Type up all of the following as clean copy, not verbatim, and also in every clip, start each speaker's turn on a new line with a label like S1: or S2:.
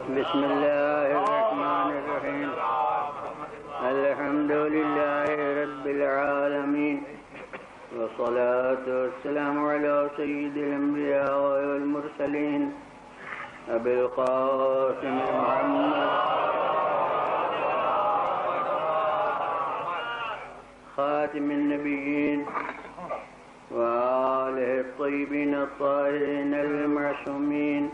S1: بسم الله الرحمن الرحيم. الحمد لله رب العالمين، والصلاة والسلام على سيد الأنبياء والمرسلين أبي القاسم محمد خاتم النبيين وآله الطيبين الطاهرين المعصومين.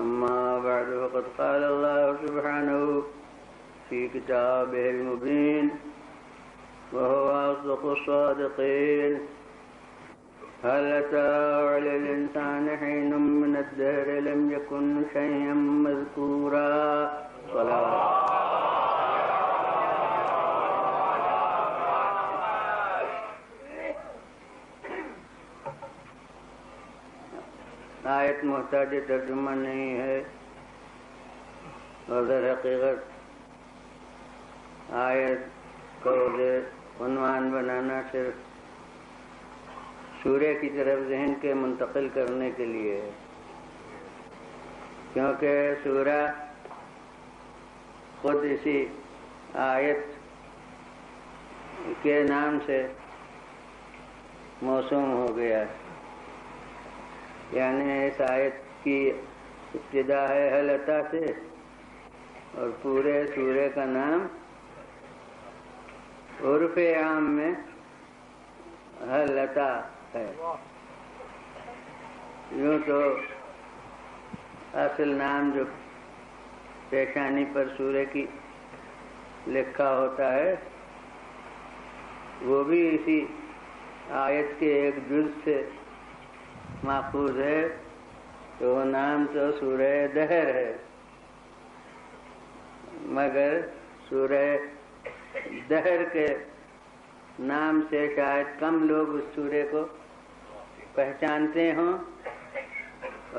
S1: أما بعد، فقد قال الله سبحانه في كتابه المبين وهو أصدق الصادقين: هل أتى على الإنسان حين من الدهر لم يكن شيئا مذكورا. صلاة. آیت محتاج ترجمہ نہیں ہے، اور در حقیقت آیت کو عنوان بنانا صرف سورہ کی طرف ذہن کے منتقل کرنے کے لیے ہے، کیونکہ سورہ خود اسی آیت کے نام سے موسوم ہو گیا ہے. یعنی اس آیت کی ابتدا ہے ہل اتا سے، اور پورے سورے کا نام عرف عام میں ہل اتا ہے. یوں تو اصل نام جو پیشانی پر سورے کی لکھا ہوتا ہے وہ بھی اسی آیت کے ایک جز سے ماخوذ ہے، تو وہ نام تو سورہ دہر ہے، مگر سورہ دہر کے نام سے شاید کم لوگ اس سورے کو پہچانتے ہوں،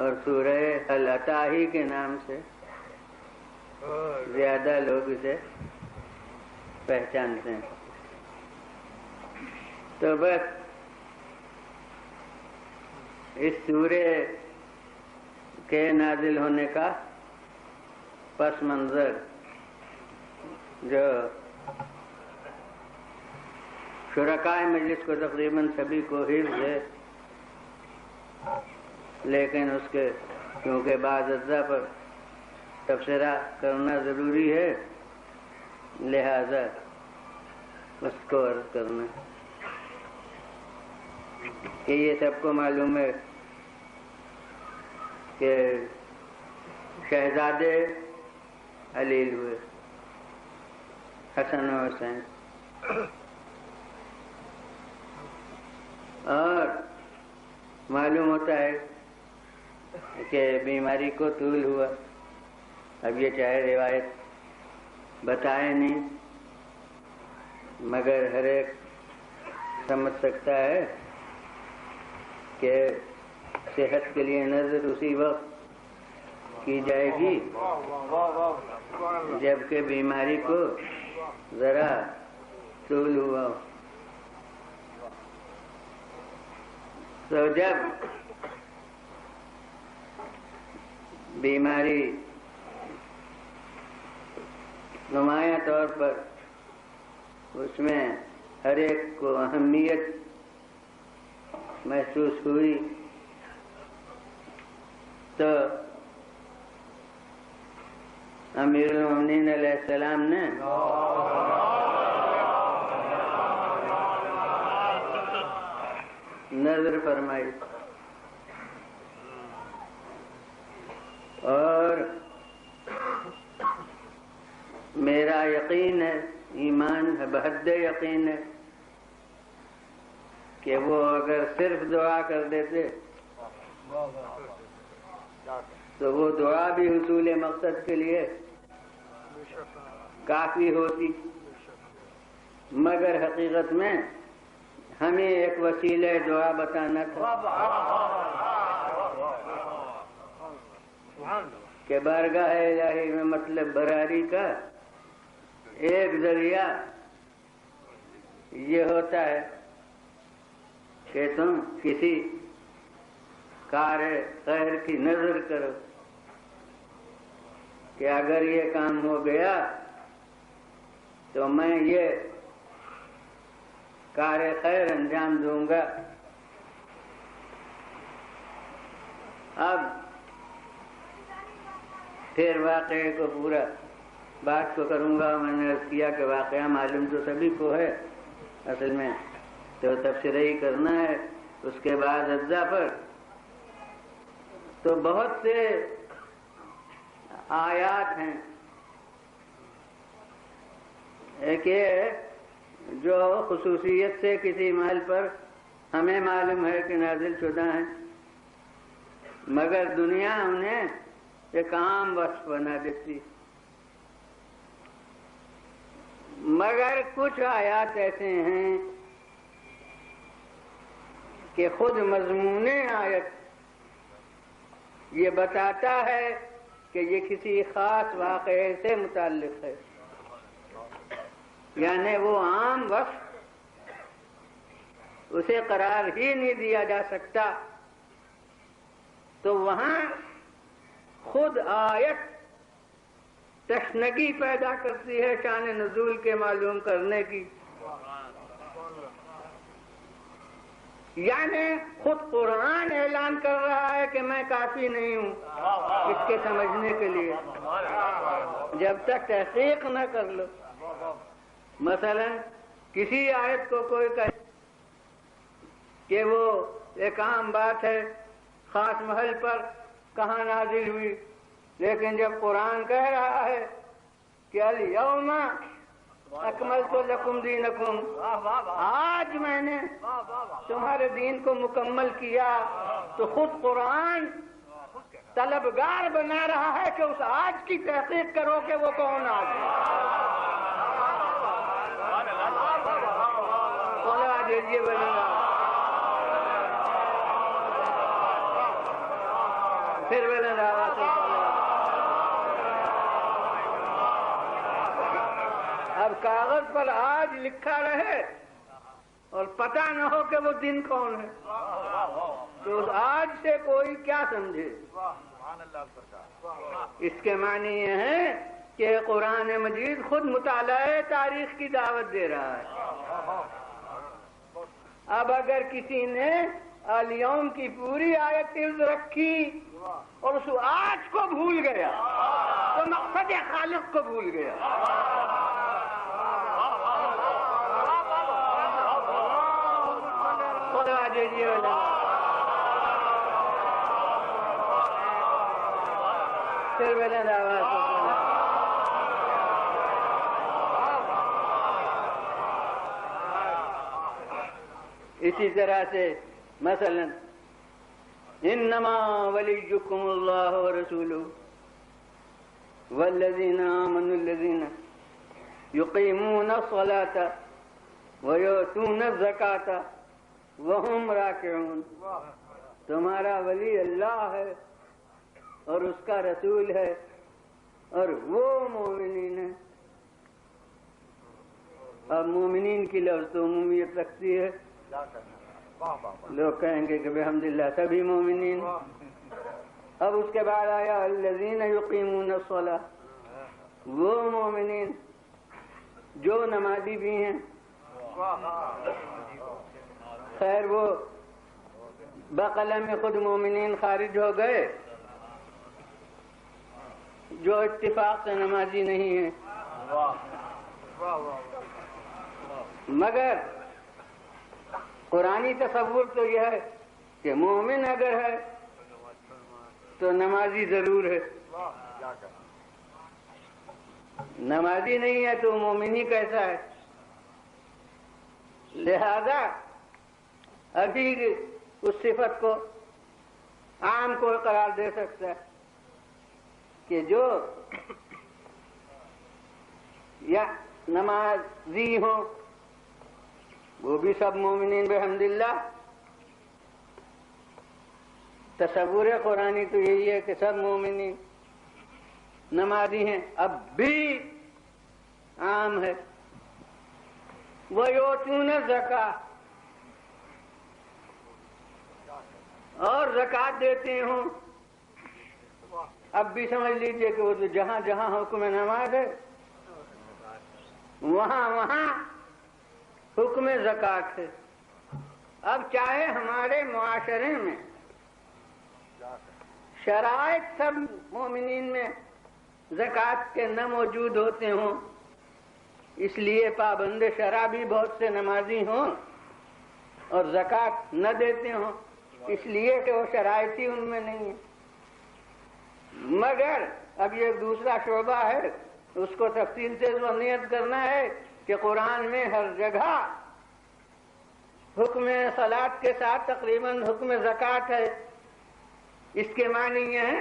S1: اور سورہ ہل اتا ہی کے نام سے زیادہ لوگ اسے پہچانتے ہیں. تو بس اس سورے کے نازل ہونے کا پس منظر جو شرکائے مجلس کو تقریباً سبھی کو حفظ ہے، لیکن اس کے کیونکہ بعض اجزاء پر تبصرہ کرنا ضروری ہے، لہذا اس کو عرض کرنا کہ یہ سب کو معلوم ہے کہ شہزادے علیل ہوئے حسن و حسین، اور معلوم ہوتا ہے کہ بیماری کو طول ہوا. اب یہ چاہے روایت بتائے نہیں، مگر ہر ایک سمجھ سکتا ہے کہ صحت کے لیے نظر اسی وقت کی جائے گی جبکہ بیماری کو ذرا طول ہوا. تو جب بیماری نمایاں طور پر اس میں ہر ایک کو اہمیت محسوس ہوئی، تو امیر المومنین علیہ السلام نے نظر فرمائی، اور میرا یقین ہے، ایمان ہے، بحد یقین ہے کہ وہ اگر صرف دعا کر دیتے تو وہ دعا بھی حصول مقصد کے لیے کافی ہوتی، مگر حقیقت میں ہمیں ایک وسیلہ دعا بتانا تھا کہ بارگاہ الہی میں مطلب براری کا ایک ذریعہ یہ ہوتا ہے کہ تم کسی کار خیر کی نظر کرو کہ اگر یہ کام ہو گیا تو میں یہ کار خیر انجام دوں گا. اب پھر واقعے کو پورا بات کو کروں گا. میں نے عرض کیا کہ واقعہ معلوم تو سبھی کو ہے، اصل میں تو تبصرہ ہی کرنا ہے. اس کے بعد اجزا پر تو بہت سے آیات ہیں. ایک یہ جو خصوصیت سے کسی محل پر ہمیں معلوم ہے کہ نازل شدہ ہیں، مگر دنیا انہیں ایک عام وصف بنا دیتی. مگر کچھ آیات ایسے ہیں کہ خود مضمون آیت یہ بتاتا ہے کہ یہ کسی خاص واقعے سے متعلق ہے، یعنی وہ عام وصف اسے قرار ہی نہیں دیا جا سکتا. تو وہاں خود آیت تشنگی پیدا کرتی ہے شان نزول کے معلوم کرنے کی. یعنی خود قرآن اعلان کر رہا ہے کہ میں کافی نہیں ہوں اس کے سمجھنے کے لیے جب تک تحقیق نہ کر لو. مثلا کسی آیت کو کوئی کہے کہ وہ ایک عام بات ہے، خاص محل پر کہاں نازل ہوئی، لیکن جب قرآن کہہ رہا ہے کہ الیوم اکملت لکم دینکم، آج میں نے تمہارے دین کو مکمل کیا، تو خود قرآن طلبگار بنا رہا ہے کہ اس آج کی تحقیق کرو کہ وہ کون آج ہے. پھر اب کاغذ پر آج لکھا رہے اور پتہ نہ ہو کہ وہ دن کون ہے تو اس آج سے کوئی کیا سمجھے. اس کے معنی یہ ہے کہ قرآن مجید خود مطالعہ تاریخ کی دعوت دے رہا ہے. اب اگر کسی نے الیوم کی پوری آیت حفظ رکھی اور اس آج کو بھول گیا تو مقصد خالق کو بھول گیا. اسی طرح سے مثلا انما ولیکم اللہ ورسولہ والذین آمنوا الذین یقیمون الصلاة ویؤتون الزکاة وہم راکعون. تمہارا ولی اللہ ہے اور اس کا رسول ہے اور وہ مومنین ہیں. اب مومنین کی لفظ تو عمومیت رکھتی ہے، لوگ کہیں گے کہ بحمداللہ سبھی مومنین. اب اس کے بعد آیا الذین یقیمون الصلاۃ، وہ مومنین جو نمازی بھی ہیں. خیر وہ بقلم میں خود مومنین خارج ہو گئے جو اتفاق سے نمازی نہیں ہیں، مگر قرآنی تصور تو یہ ہے کہ مومن اگر ہے تو نمازی ضرور ہے، نمازی نہیں ہے تو مومن ہی کیسا ہے. لہذا ابھی اس صفت کو عام کو قرار دے سکتا ہے کہ جو یا نمازی ہوں وہ بھی سب مومنین بحمداللہ. تصور قرآنی تو یہی ہے کہ سب مومنین نمازی ہیں. اب بھی عام ہے وَيُؤْتُونَ الزَّكَاةَ، اور زکات دیتے ہوں. اب بھی سمجھ لیجئے کہ وہ تو جہاں جہاں حکم نماز ہے وہاں وہاں حکم زکوٰۃ ہے۔ اب چاہے ہمارے معاشرے میں شرائط سب مومنین میں زکوٰۃ کے نہ موجود ہوتے ہوں، اس لیے پابند شرع بھی بہت سے نمازی ہوں اور زکوٰۃ نہ دیتے ہوں، اس لیے کہ وہ شرائط ہی ان میں نہیں ہے۔ مگر اب یہ دوسرا شعبہ ہے، اس کو تفصیل سے ذہنیت کرنا ہے کہ قرآن میں ہر جگہ حکم صلاۃ کے ساتھ تقریباً حکم زکوٰۃ ہے۔ اس کے معنی یہ ہے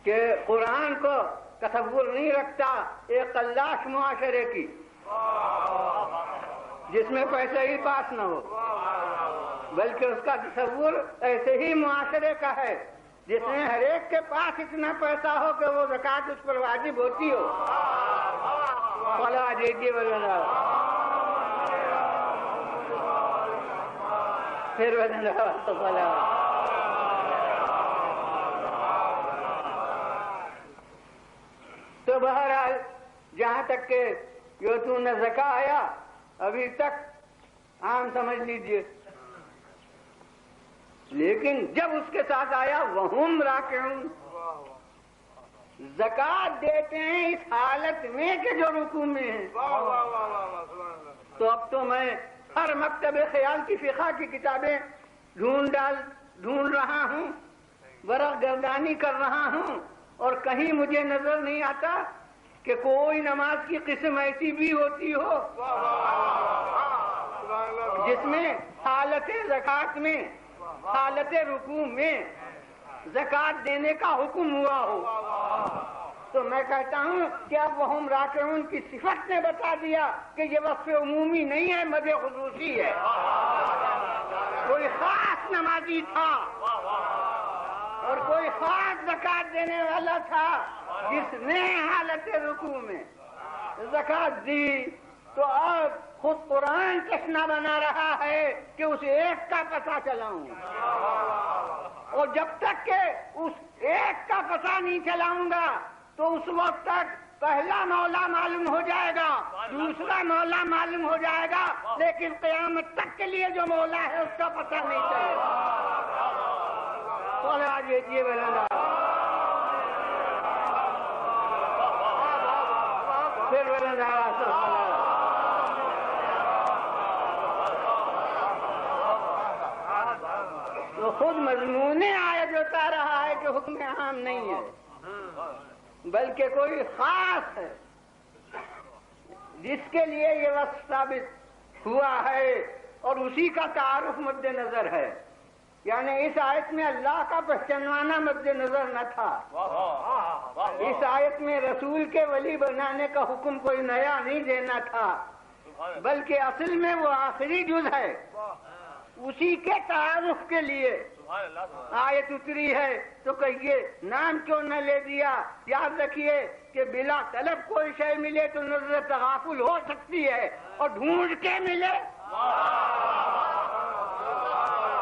S1: کہ قرآن کو تصور نہیں رکھتا ایک قلاش معاشرے کی جس میں پیسے ہی پاس نہ ہو، بلکہ اس کا تصور ایسے ہی معاشرے کا ہے جس میں ہر ایک کے پاس اتنا پیسہ ہو کہ وہ زکوٰۃ اس پر واجب ہوتی ہو۔ پھر تو بہرحال جہاں تک کہ یؤتون زکا آیا ابھی تک عام سمجھ لیجئے، لیکن جب اس کے ساتھ آیا وہم راکعون، زکوٰۃ دیتے ہیں اس حالت میں کہ جو رکوع میں ہیں، تو اب تو میں ہر مکتب خیال کی فقہ کی کتابیں ڈھونڈ رہا ہوں، ورق گردانی کر رہا ہوں، اور کہیں مجھے نظر نہیں آتا کہ کوئی نماز کی قسم ایسی بھی ہوتی ہو جس میں حالت زکوٰۃ میں، حالت رکوع میں زکوٰۃ دینے کا حکم ہوا ہو۔ تو میں کہتا ہوں کہ اب وہم راکعون کی صفت نے بتا دیا کہ یہ وصف عمومی نہیں ہے، مد خصوصی ہے۔ کوئی خاص نمازی تھا اور کوئی خاص زکوٰۃ دینے والا تھا جس نے حالت رکوع میں زکوٰۃ دی، تو اب خود قرآن چشمہ بنا رہا ہے کہ اس ایک کا پتہ چلاؤں، اور جب تک کہ اس ایک کا پتہ نہیں چلاؤں گا تو اس وقت تک پہلا مولا معلوم ہو جائے گا، دوسرا مولا معلوم ہو جائے گا، لیکن قیامت تک کے لیے جو مولا ہے اس کا پتہ نہیں چلے گا۔ تو خود مضمون آیت بتا رہا ہے کہ حکم عام نہیں ہے بلکہ کوئی خاص ہے جس کے لیے یہ وصف ثابت ہوا ہے، اور اسی کا تعارف مد نظر ہے۔ یعنی اس آیت میں اللہ کا پہچانوانا مد نظر نہ تھا، اس آیت میں رسول کے ولی بنانے کا حکم کوئی نیا نہیں دینا تھا، بلکہ اصل میں وہ آخری جز ہے، اسی کے تعارف کے لیے آیت اتری ہے۔ تو کہیے نام کیوں نہ لے دیا؟ یاد رکھیے کہ بلا طلب کوئی شے ملے تو نظر تغافل ہو سکتی ہے، اور ڈھونڈ کے ملے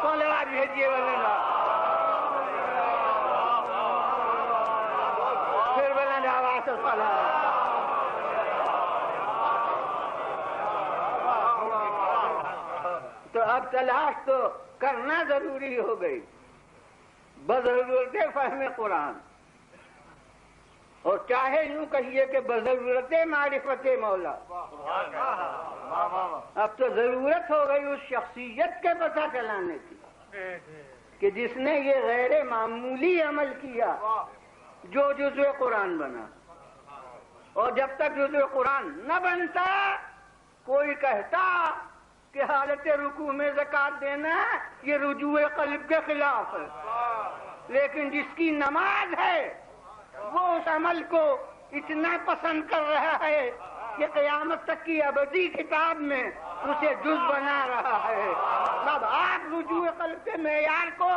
S1: تو لگا بھیجیے وغیرہ پھر بلند آواز سے تو اب تلاش تو کرنا ضروری ہو گئی بضرورت فہم قرآن، اور چاہے یوں کہیے کہ بضرورت معرفت مولا۔ اب تو ضرورت ہو گئی اس شخصیت کے پتہ چلانے کی کہ جس نے یہ غیر معمولی عمل کیا جو جزء قرآن بنا، اور جب تک جزء قرآن نہ بنتا کوئی کہتا کہ حالت رکوع میں زکوٰۃ دینا یہ رجوع قلب کے خلاف ہے، لیکن جس کی نماز ہے وہ اس عمل کو اتنا پسند کر رہا ہے کہ قیامت تک کی ابدی کتاب میں اسے جز بنا رہا ہے۔ اب آپ رجوع قلب کے معیار کو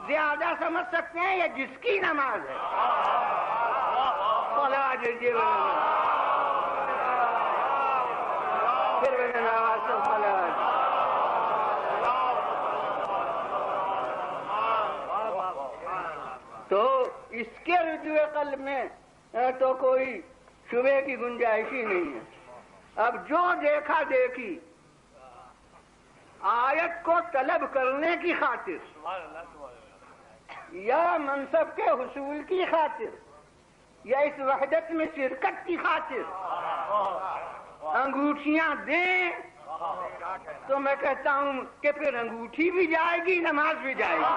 S1: زیادہ سمجھ سکتے ہیں یا جس کی نماز ہے؟ تو اس کے رجوع قلب میں تو کوئی شبہ کی گنجائش ہی نہیں ہے۔ اب جو دیکھا دیکھی آیت کو طلب کرنے کی خاطر یا منصب کے حصول کی خاطر یا اس وحدت میں شرکت کی خاطر انگوٹھیاں دیں تو میں کہتا ہوں کہ پھر انگوٹھی بھی جائے گی، نماز بھی جائے گی۔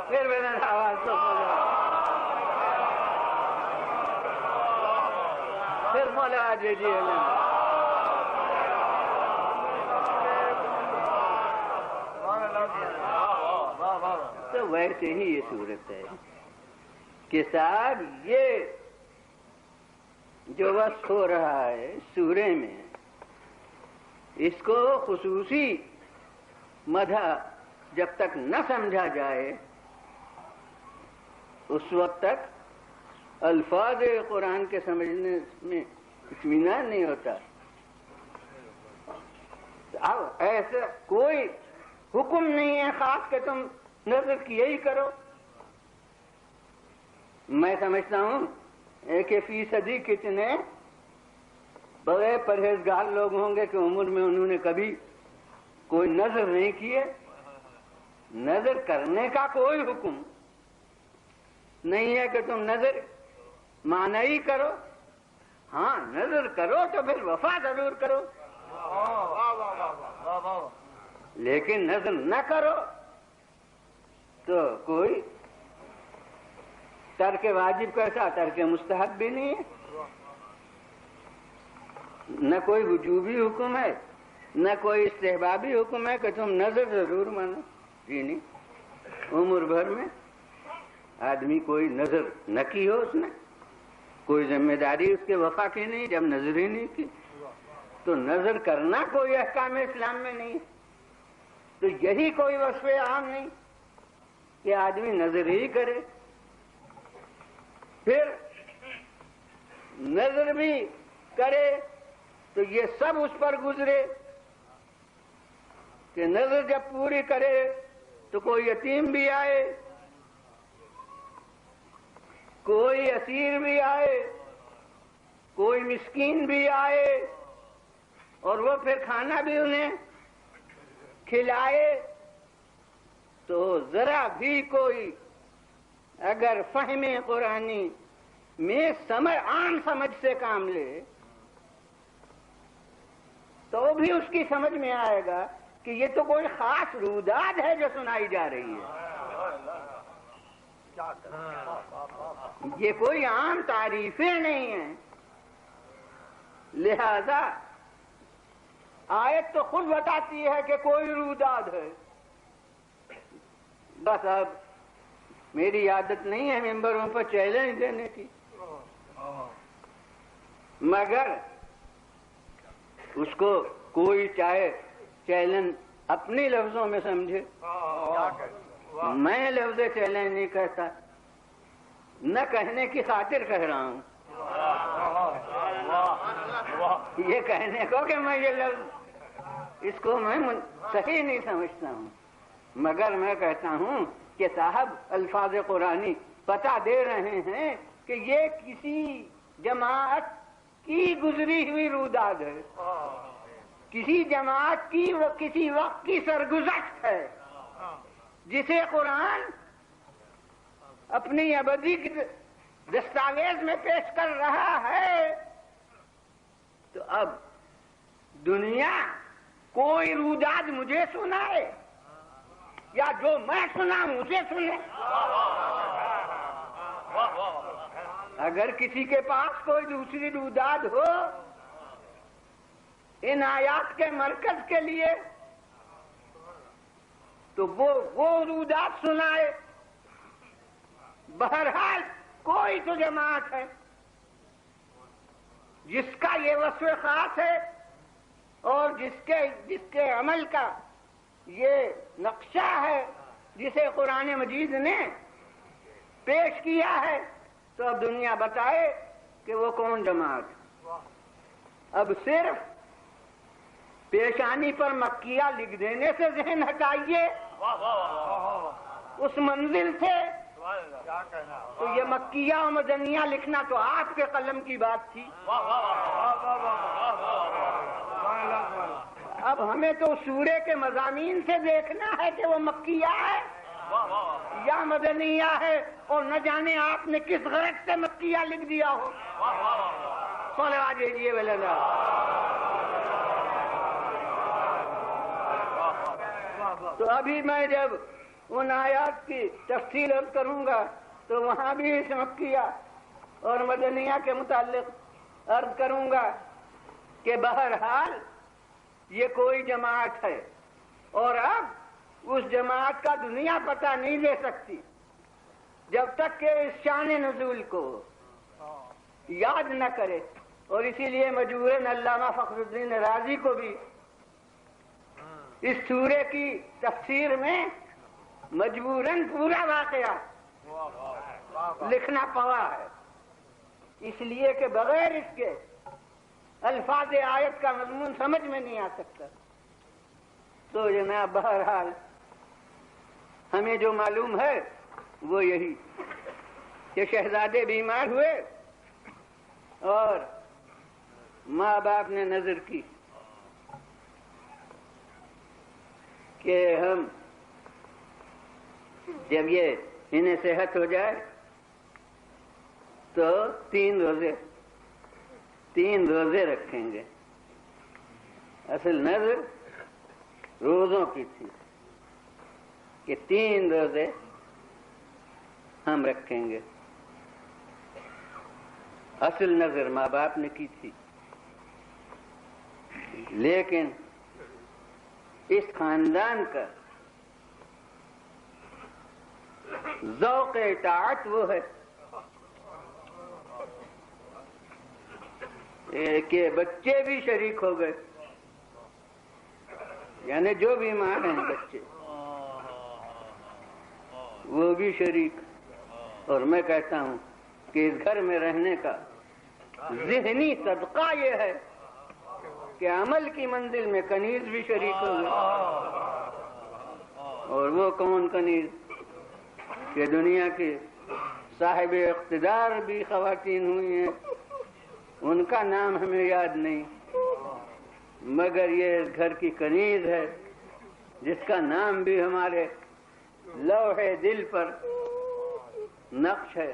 S1: پھر میرا آواز تو پھر مولا جی تو ویسے ہی یہ صورت ہے کہ صاحب یہ جو وصف ہو رہا ہے سورے میں، اس کو خصوصی مدح جب تک نہ سمجھا جائے اس وقت تک الفاظ قرآن کے سمجھنے میں اطمینان نہیں ہوتا۔ اب ایسا کوئی حکم نہیں ہے خاص کہ تم نظر کیے ہی کرو۔ میں سمجھتا ہوں کہ فیصدی کتنے بڑے پرہیزگار لوگ ہوں گے کہ عمر میں انہوں نے کبھی کوئی نظر نہیں کیے۔ نظر کرنے کا کوئی حکم نہیں ہے کہ تم نظر مانا ہی کرو۔ ہاں نظر کرو تو پھر وفا ضرور کرو، لیکن نظر نہ کرو تو کوئی ترک واجب کیسا ترک مستحب بھی نہیں ہے، نہ کوئی وجوبی حکم ہے نہ کوئی استحبابی حکم ہے کہ تم نظر ضرور مانو۔ جی نہیں، عمر بھر میں آدمی کوئی نظر نہ کی ہو، اس نے کوئی ذمہ داری اس کے وفا کی نہیں جب نظر ہی نہیں کی، تو نظر کرنا کوئی احکام اسلام میں نہیں ہے۔ تو یہی کوئی وصف عام نہیں کہ آدمی نظر ہی کرے۔ پھر نظر بھی کرے تو یہ سب اس پر گزرے کہ نظر جب پوری کرے تو کوئی یتیم بھی آئے، کوئی اسیر بھی آئے، کوئی مسکین بھی آئے، اور وہ پھر کھانا بھی انہیں کھلائے، تو ذرا بھی کوئی اگر فہم قرآنی میں عام سمجھ سے کام لے تو بھی اس کی سمجھ میں آئے گا کہ یہ تو کوئی خاص روداد ہے جو سنائی جا رہی ہے، یہ کوئی عام تعریفیں نہیں ہیں۔ لہذا آیت تو خود بتاتی ہے کہ کوئی روداد ہے۔ بس اب میری عادت نہیں ہے ممبروں پر چیلنج دینے کی، مگر اس کو کوئی چاہے چیلنج اپنی لفظوں میں سمجھے، میں لفظ چیلنج نہیں کہتا، نہ کہنے کی خاطر کہہ رہا ہوں، یہ کہنے کو کہ میں یہ لفظ اس کو میں صحیح نہیں سمجھتا ہوں، مگر میں کہتا ہوں کہ صاحب الفاظ قرآنی بتا دے رہے ہیں کہ یہ کسی جماعت کی گزری ہوئی روداد ہے، کسی جماعت کی کسی وقت کی سرگزشت ہے، جسے قرآن اپنی ابدی دستاویز میں پیش کر رہا ہے۔ تو اب دنیا کوئی روداد مجھے سنائے یا جو میں سنا مجھے سنے، اگر کسی کے پاس کوئی دوسری روداد ہو ان آیات کے مرکز کے لیے تو وہ روداد سنائے۔ بہرحال کوئی تو جماعت ہے جس کا یہ وصف خاص ہے اور جس کے عمل کا یہ نقشہ ہے جسے قرآن مجید نے پیش کیا ہے، تو اب دنیا بتائے کہ وہ کون جماعت. اب صرف پیشانی پر مکیہ لکھ دینے سے ذہن ہٹائیے اس منزل سے. تو یہ مکیہ و مدنیہ لکھنا تو آپ کے قلم کی بات تھی. اب ہمیں تو سورے کے مضامین سے دیکھنا ہے کہ وہ مکیہ ہے یا مدنیہ ہے، اور نہ جانے آپ نے کس غرض سے مکیہ لکھ دیا ہو. صلوات بھیجیے بلندہ. تو ابھی میں جب ان آیات کی تفصیل کروں گا تو وہاں بھی اس مکیہ اور مدنیہ کے متعلق عرض کروں گا کہ بہرحال یہ کوئی جماعت ہے، اور اب اس جماعت کا دنیا پتہ نہیں لے سکتی جب تک کہ اس شان نزول کو یاد نہ کرے. اور اسی لیے مجبوراً علامہ فخر الدین رازی کو بھی اس سورے کی تفسیر میں مجبوراً پورا واقعہ لکھنا پڑا ہے، اس لیے کہ بغیر اس کے الفاظ آیت کا مضمون سمجھ میں نہیں آ سکتا. تو جناب بہرحال ہمیں جو معلوم ہے وہ یہی کہ شہزادے بیمار ہوئے اور ماں باپ نے نظر کی کہ ہم جب یہ انہیں صحت ہو جائے تو 3 روزے رکھیں گے. اصل نظر روزوں کی تھی کہ 3 روزے ہم رکھیں گے. اصل نظر ماں باپ نے کی تھی، لیکن اس خاندان کا ذوق اطاعت وہ ہے کہ بچے بھی شریک ہو گئے، یعنی جو بیمار ہیں بچے وہ بھی شریک. اور میں کہتا ہوں کہ اس گھر میں رہنے کا ذہنی صدقہ یہ ہے کہ عمل کی منزل میں کنیز بھی شریک ہو گئے. اور وہ کون کنیز کہ دنیا کے صاحب اقتدار بھی خواتین ہوئی ہیں، ان کا نام ہمیں یاد نہیں، مگر یہ اس گھر کی کنیز ہے جس کا نام بھی ہمارے لوح دل پر نقش ہے.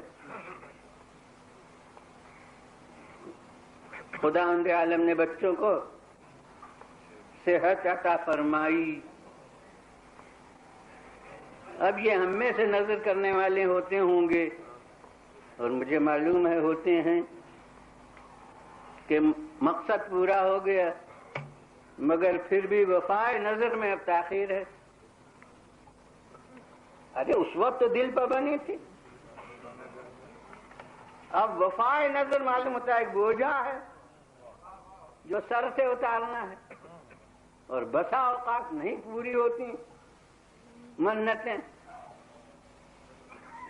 S1: خداوند عالم نے بچوں کو صحت عطا فرمائی. اب یہ ہم میں سے نظر کرنے والے ہوتے ہوں گے، اور مجھے معلوم ہے ہوتے ہیں، کہ مقصد پورا ہو گیا مگر پھر بھی وفائے نظر میں اب تاخیر ہے. ارے اس وقت تو دل پر بنی تھی، اب وفائے نظر معلوم ہوتا ہے ایک بوجھا ہے جو سر سے اتارنا ہے، اور بسا اوقات نہیں پوری ہوتی منتیں،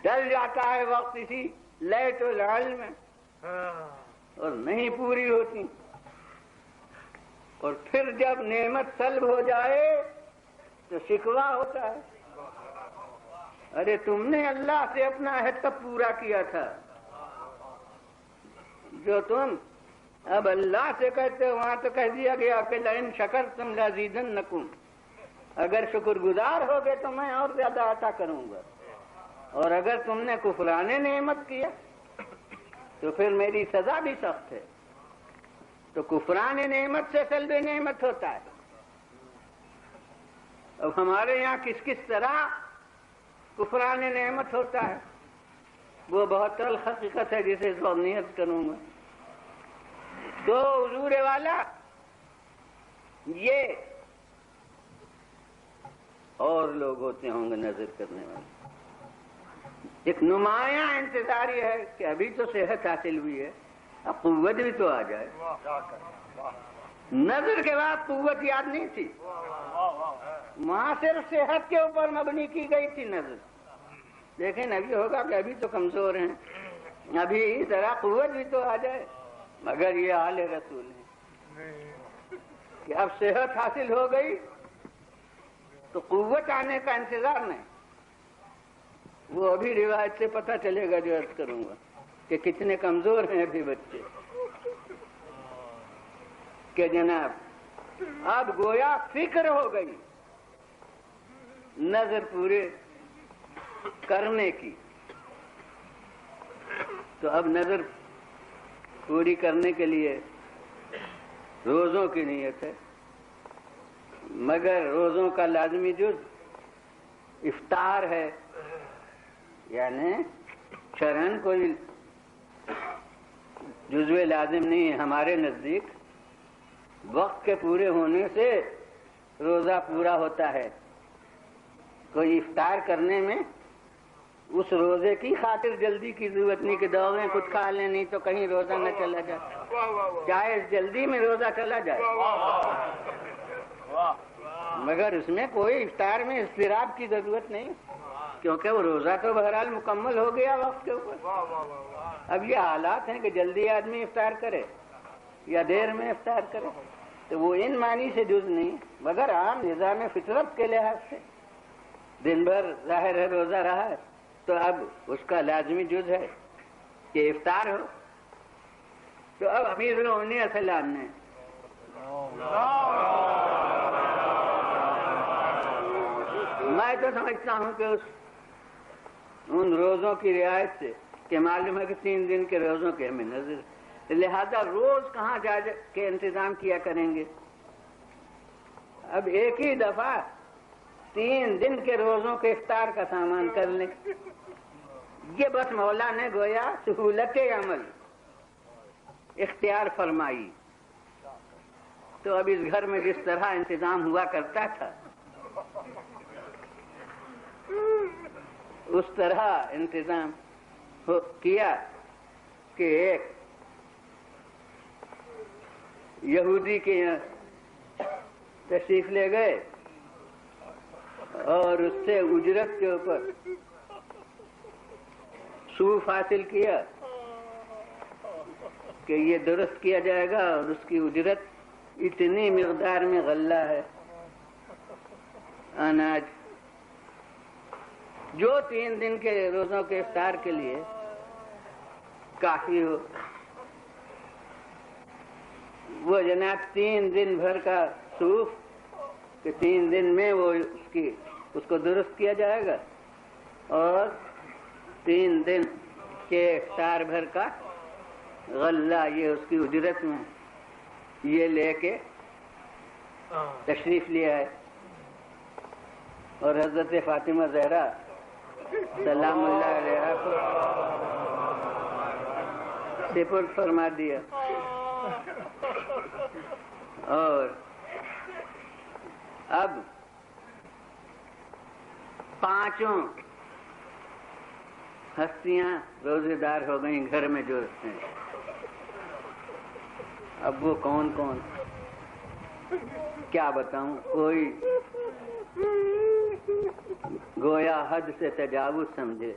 S1: ڈل جاتا ہے وقت اسی لیٹ العلم میں اور نہیں پوری ہوتی. اور پھر جب نعمت سلب ہو جائے تو شکوہ ہوتا ہے، ارے تم نے اللہ سے اپنا عہد کب پورا کیا تھا جو تم اب اللہ سے کہتے ہو. وہاں تو کہہ دیا گیا کہ لئن شکرتم لازیدنکم، اگر شکر گزار ہوگے تو میں اور زیادہ عطا کروں گا، اور اگر تم نے کفران نعمت کیا تو پھر میری سزا بھی سخت ہے. تو کفران نعمت سے سلب نعمت ہوتا ہے. اب ہمارے یہاں کس طرح کفران نعمت ہوتا ہے وہ بہت تلخ حقیقت ہے جسے نیت کروں گا. تو حضور والا یہ اور لوگ ہوتے ہوں گے نظر کرنے والے. ایک نمایاں انتظار یہ ہے کہ ابھی تو صحت حاصل ہوئی ہے، اب قوت بھی تو آ جائے. نظر کے بعد قوت یاد نہیں تھی، وہاں صرف صحت کے اوپر مبنی کی گئی تھی نظر. لیکن ابھی ہوگا کہ ابھی تو کمزور ہیں، ابھی ذرا قوت بھی تو آ جائے. مگر یہ آل رسول ہے کہ اب صحت حاصل ہو گئی تو قوت آنے کا انتظار نہیں. وہ ابھی روایت سے پتہ چلے گا جو عرض کروں گا کہ کتنے کمزور ہیں ابھی بچے. کہ جناب اب گویا فکر ہو گئی نظر پورے کرنے کی. تو اب نظر پوری کرنے کے لیے روزوں کی نیت ہے. مگر روزوں کا لازمی جز افطار ہے. یعنی شرعاً کوئی جزو لازم نہیں ہے. ہمارے نزدیک وقت کے پورے ہونے سے روزہ پورا ہوتا ہے. کوئی افطار کرنے میں اس روزے کی خاطر جلدی کی ضرورت نہیں کہ دوڑیں کچھ کھا لیں نہیں تو کہیں روزہ نہ چلا جائے. چاہے جلدی میں روزہ چلا جائے مگر اس میں کوئی افطار میں اضطراب کی ضرورت نہیں کیونکہ وہ روزہ تو بہرحال مکمل ہو گیا وقت کے اوپر. اب یہ حالات ہیں کہ جلدی آدمی افطار کرے یا دیر میں افطار کرے تو وہ ان معنی سے جز نہیں مگر عام نظام فطرت کے لحاظ سے دن بھر ظاہر ہے روزہ رہا ہے تو اب اس کا لازمی جز ہے کہ افطار ہو. تو اب امیر المومنین السلام نے میں تو سمجھتا ہوں کہ ان روزوں کی رعایت سے کہ معلوم ہے کہ 3 دن کے روزوں کے ہمیں نظر لہذا روز کہاں جا کے انتظام کیا کریں گے. اب ایک ہی دفعہ 3 دن کے روزوں کے افطار کا سامان کر لیں. یہ بس مولا نے گویا سہولت عمل اختیار فرمائی. تو اب اس گھر میں جس طرح انتظام ہوا کرتا تھا اس طرح انتظام کیا کہ ایک یہودی کے یہاں تشریف لے گئے اور اس سے اجرت کے اوپر سوف حاصل کیا کہ یہ درست کیا جائے گا اور اس کی اجرت اتنی مقدار میں غلہ ہے اناج جو 3 دن کے روزوں کے افطار کے لیے کافی ہو. وہ جناب 3 دن بھر کا سوف کہ 3 دن میں وہ اس کو درست کیا جائے گا اور 3 دن کے افطار بھر کا غلہ یہ اس کی اجرت میں یہ لے کے تشریف لیا ہے. اور حضرت فاطمہ زہرا سلام اللہ علیہ کو سپرد فرما دیا اور اب 5 ہستیاں روزے دار ہو گئیں گھر میں جو ہیں. اب وہ کون کون کیا بتاؤں. کوئی گویا حد سے تجاوز سمجھے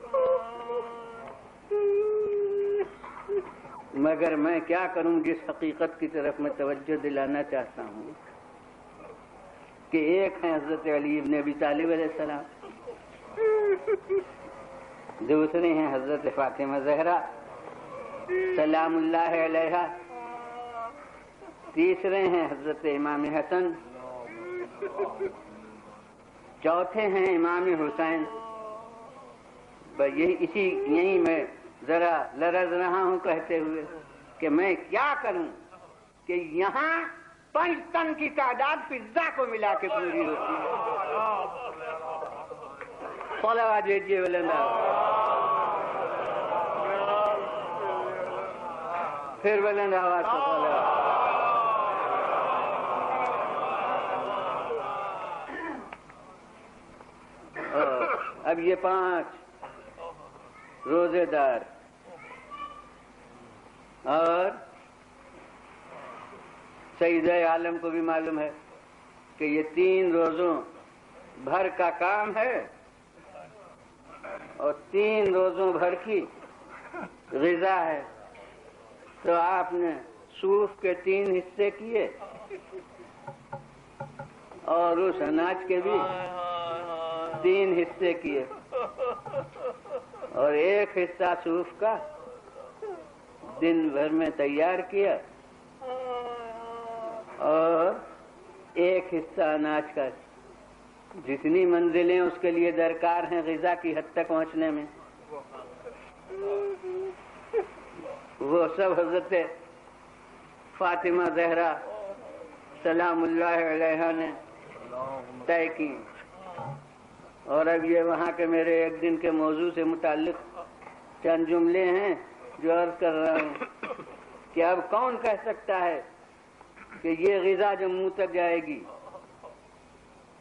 S1: مگر میں کیا کروں جس حقیقت کی طرف میں توجہ دلانا چاہتا ہوں کہ ایک ہے حضرت علی ابن ابی طالب علیہ السلام, دوسرے ہیں حضرت فاطمہ زہرا سلام اللہ علیہا, تیسرے ہیں حضرت امام حسن, چوتھے ہیں امام حسین. یہی میں ذرا لرز رہا ہوں کہتے ہوئے کہ میں کیا کروں کہ یہاں 5 تن کی تعداد فضا کو ملا کے پوری ہوتی ہے. صلوات بھیجیے بلند پھر بلند آواز سے صلوات. اب یہ 5 روزے دار اور سید عالم کو بھی معلوم ہے کہ یہ 3 روزوں بھر کا کام ہے اور 3 روزوں بھر کی غذا ہے، تو آپ نے صوف کے 3 حصے کیے اور اس اناج کے بھی 3 حصے کیے، اور 1 حصہ صوف کا دن بھر میں تیار کیا اور 1 حصہ اناج کا، جتنی منزلیں اس کے لیے درکار ہیں غذا کی حد تک پہنچنے میں، وہ سب حضرت فاطمہ زہرا سلام اللہ علیہا نے طے کی۔ اور اب یہ وہاں کے میرے ایک دن کے موضوع سے متعلق چند جملے ہیں جو عرض کر رہا ہوں کہ اب کون کہہ سکتا ہے کہ یہ غذا جو منہ تک جائے گی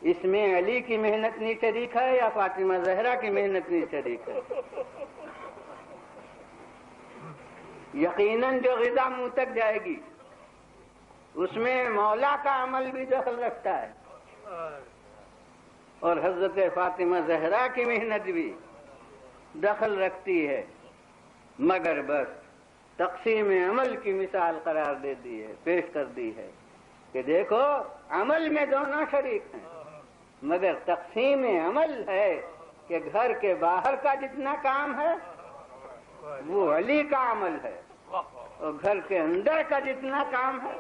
S1: اس میں علی کی محنت نہیں شریک ہے یا فاطمہ زہرا کی محنت نہیں شریک ہے؟ یقیناً جو غذا منہ تک جائے گی اس میں مولا کا عمل بھی دخل رکھتا ہے، اور حضرت فاطمہ زہرا کی محنت بھی دخل رکھتی ہے، مگر بس تقسیم عمل کی مثال قرار دے دی ہے، پیش کر دی ہے کہ دیکھو عمل میں دونوں شریک ہیں، مگر تقسیم عمل ہے کہ گھر کے باہر کا جتنا کام ہے وہ علی کا عمل ہے، اور گھر کے اندر کا جتنا کام ہے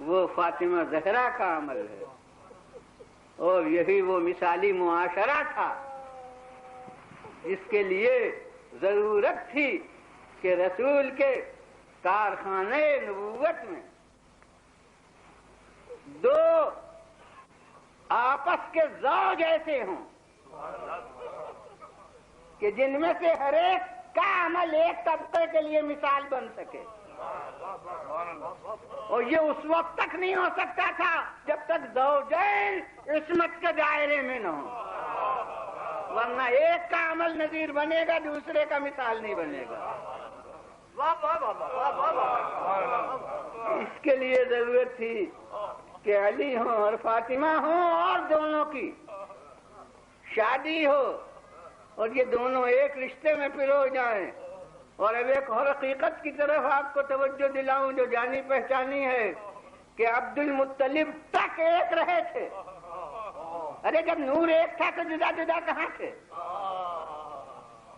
S1: وہ فاطمہ زہرا کا عمل ہے۔ اور یہی وہ مثالی معاشرہ تھا جس کے لیے ضرورت تھی کہ رسول کے کارخانے نبوت میں 2 آپس کے زوج ایسے ہوں کہ جن میں سے ہر ایک کا عمل ایک طبقے کے لیے مثال بن سکے، اور یہ اس وقت تک نہیں ہو سکتا تھا جب تک زوجین عصمت کے دائرے میں نہ ہوں، ورنہ ایک کا عمل نظیر بنے گا دوسرے کا مثال نہیں بنے گا۔ اس کے لیے ضرورت تھی کہ علی ہوں اور فاطمہ ہوں اور دونوں کی شادی ہو اور یہ دونوں ایک رشتے میں پرو جائیں۔ اور اب ایک اور حقیقت کی طرف آپ کو توجہ دلاؤں جو جانی پہچانی ہے کہ عبد المطلب تک ایک رہے تھے۔ ارے جب نور ایک تھا تو جدا جدا کہاں تھے؟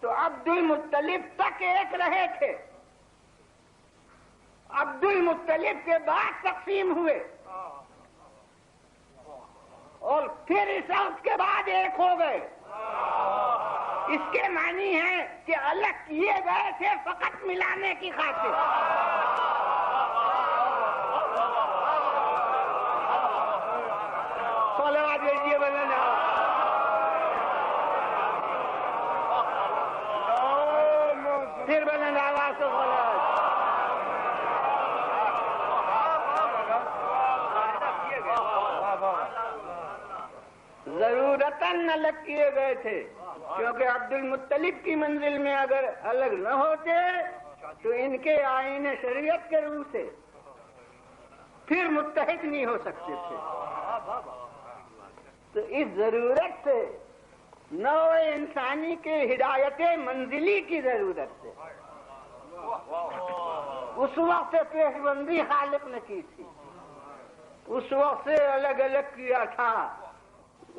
S1: تو عبد المطلب تک ایک رہے تھے، عبد المطلب کے بعد تقسیم ہوئے اور پھر اس وقت کے بعد ایک ہو گئے۔ اس کے معنی ہے کہ الگ کیے گئے تھے فقط ملانے کی خاطر۔ صلوات بھیجیے بلند پھر بلند آواز سے صلوات۔ ضرورتاً الگ کیے گئے تھے کیونکہ عبد المطلب کی منزل میں اگر الگ نہ ہوتے تو ان کے آئین شریعت کے روح سے پھر متحد نہیں ہو سکتے تھے۔ تو اس ضرورت سے نوع انسانی کے ہدایت منزلی کی ضرورت سے اس وقت سے پیش بندی خالق نے کی تھی، اس وقت سے الگ الگ کیا تھا۔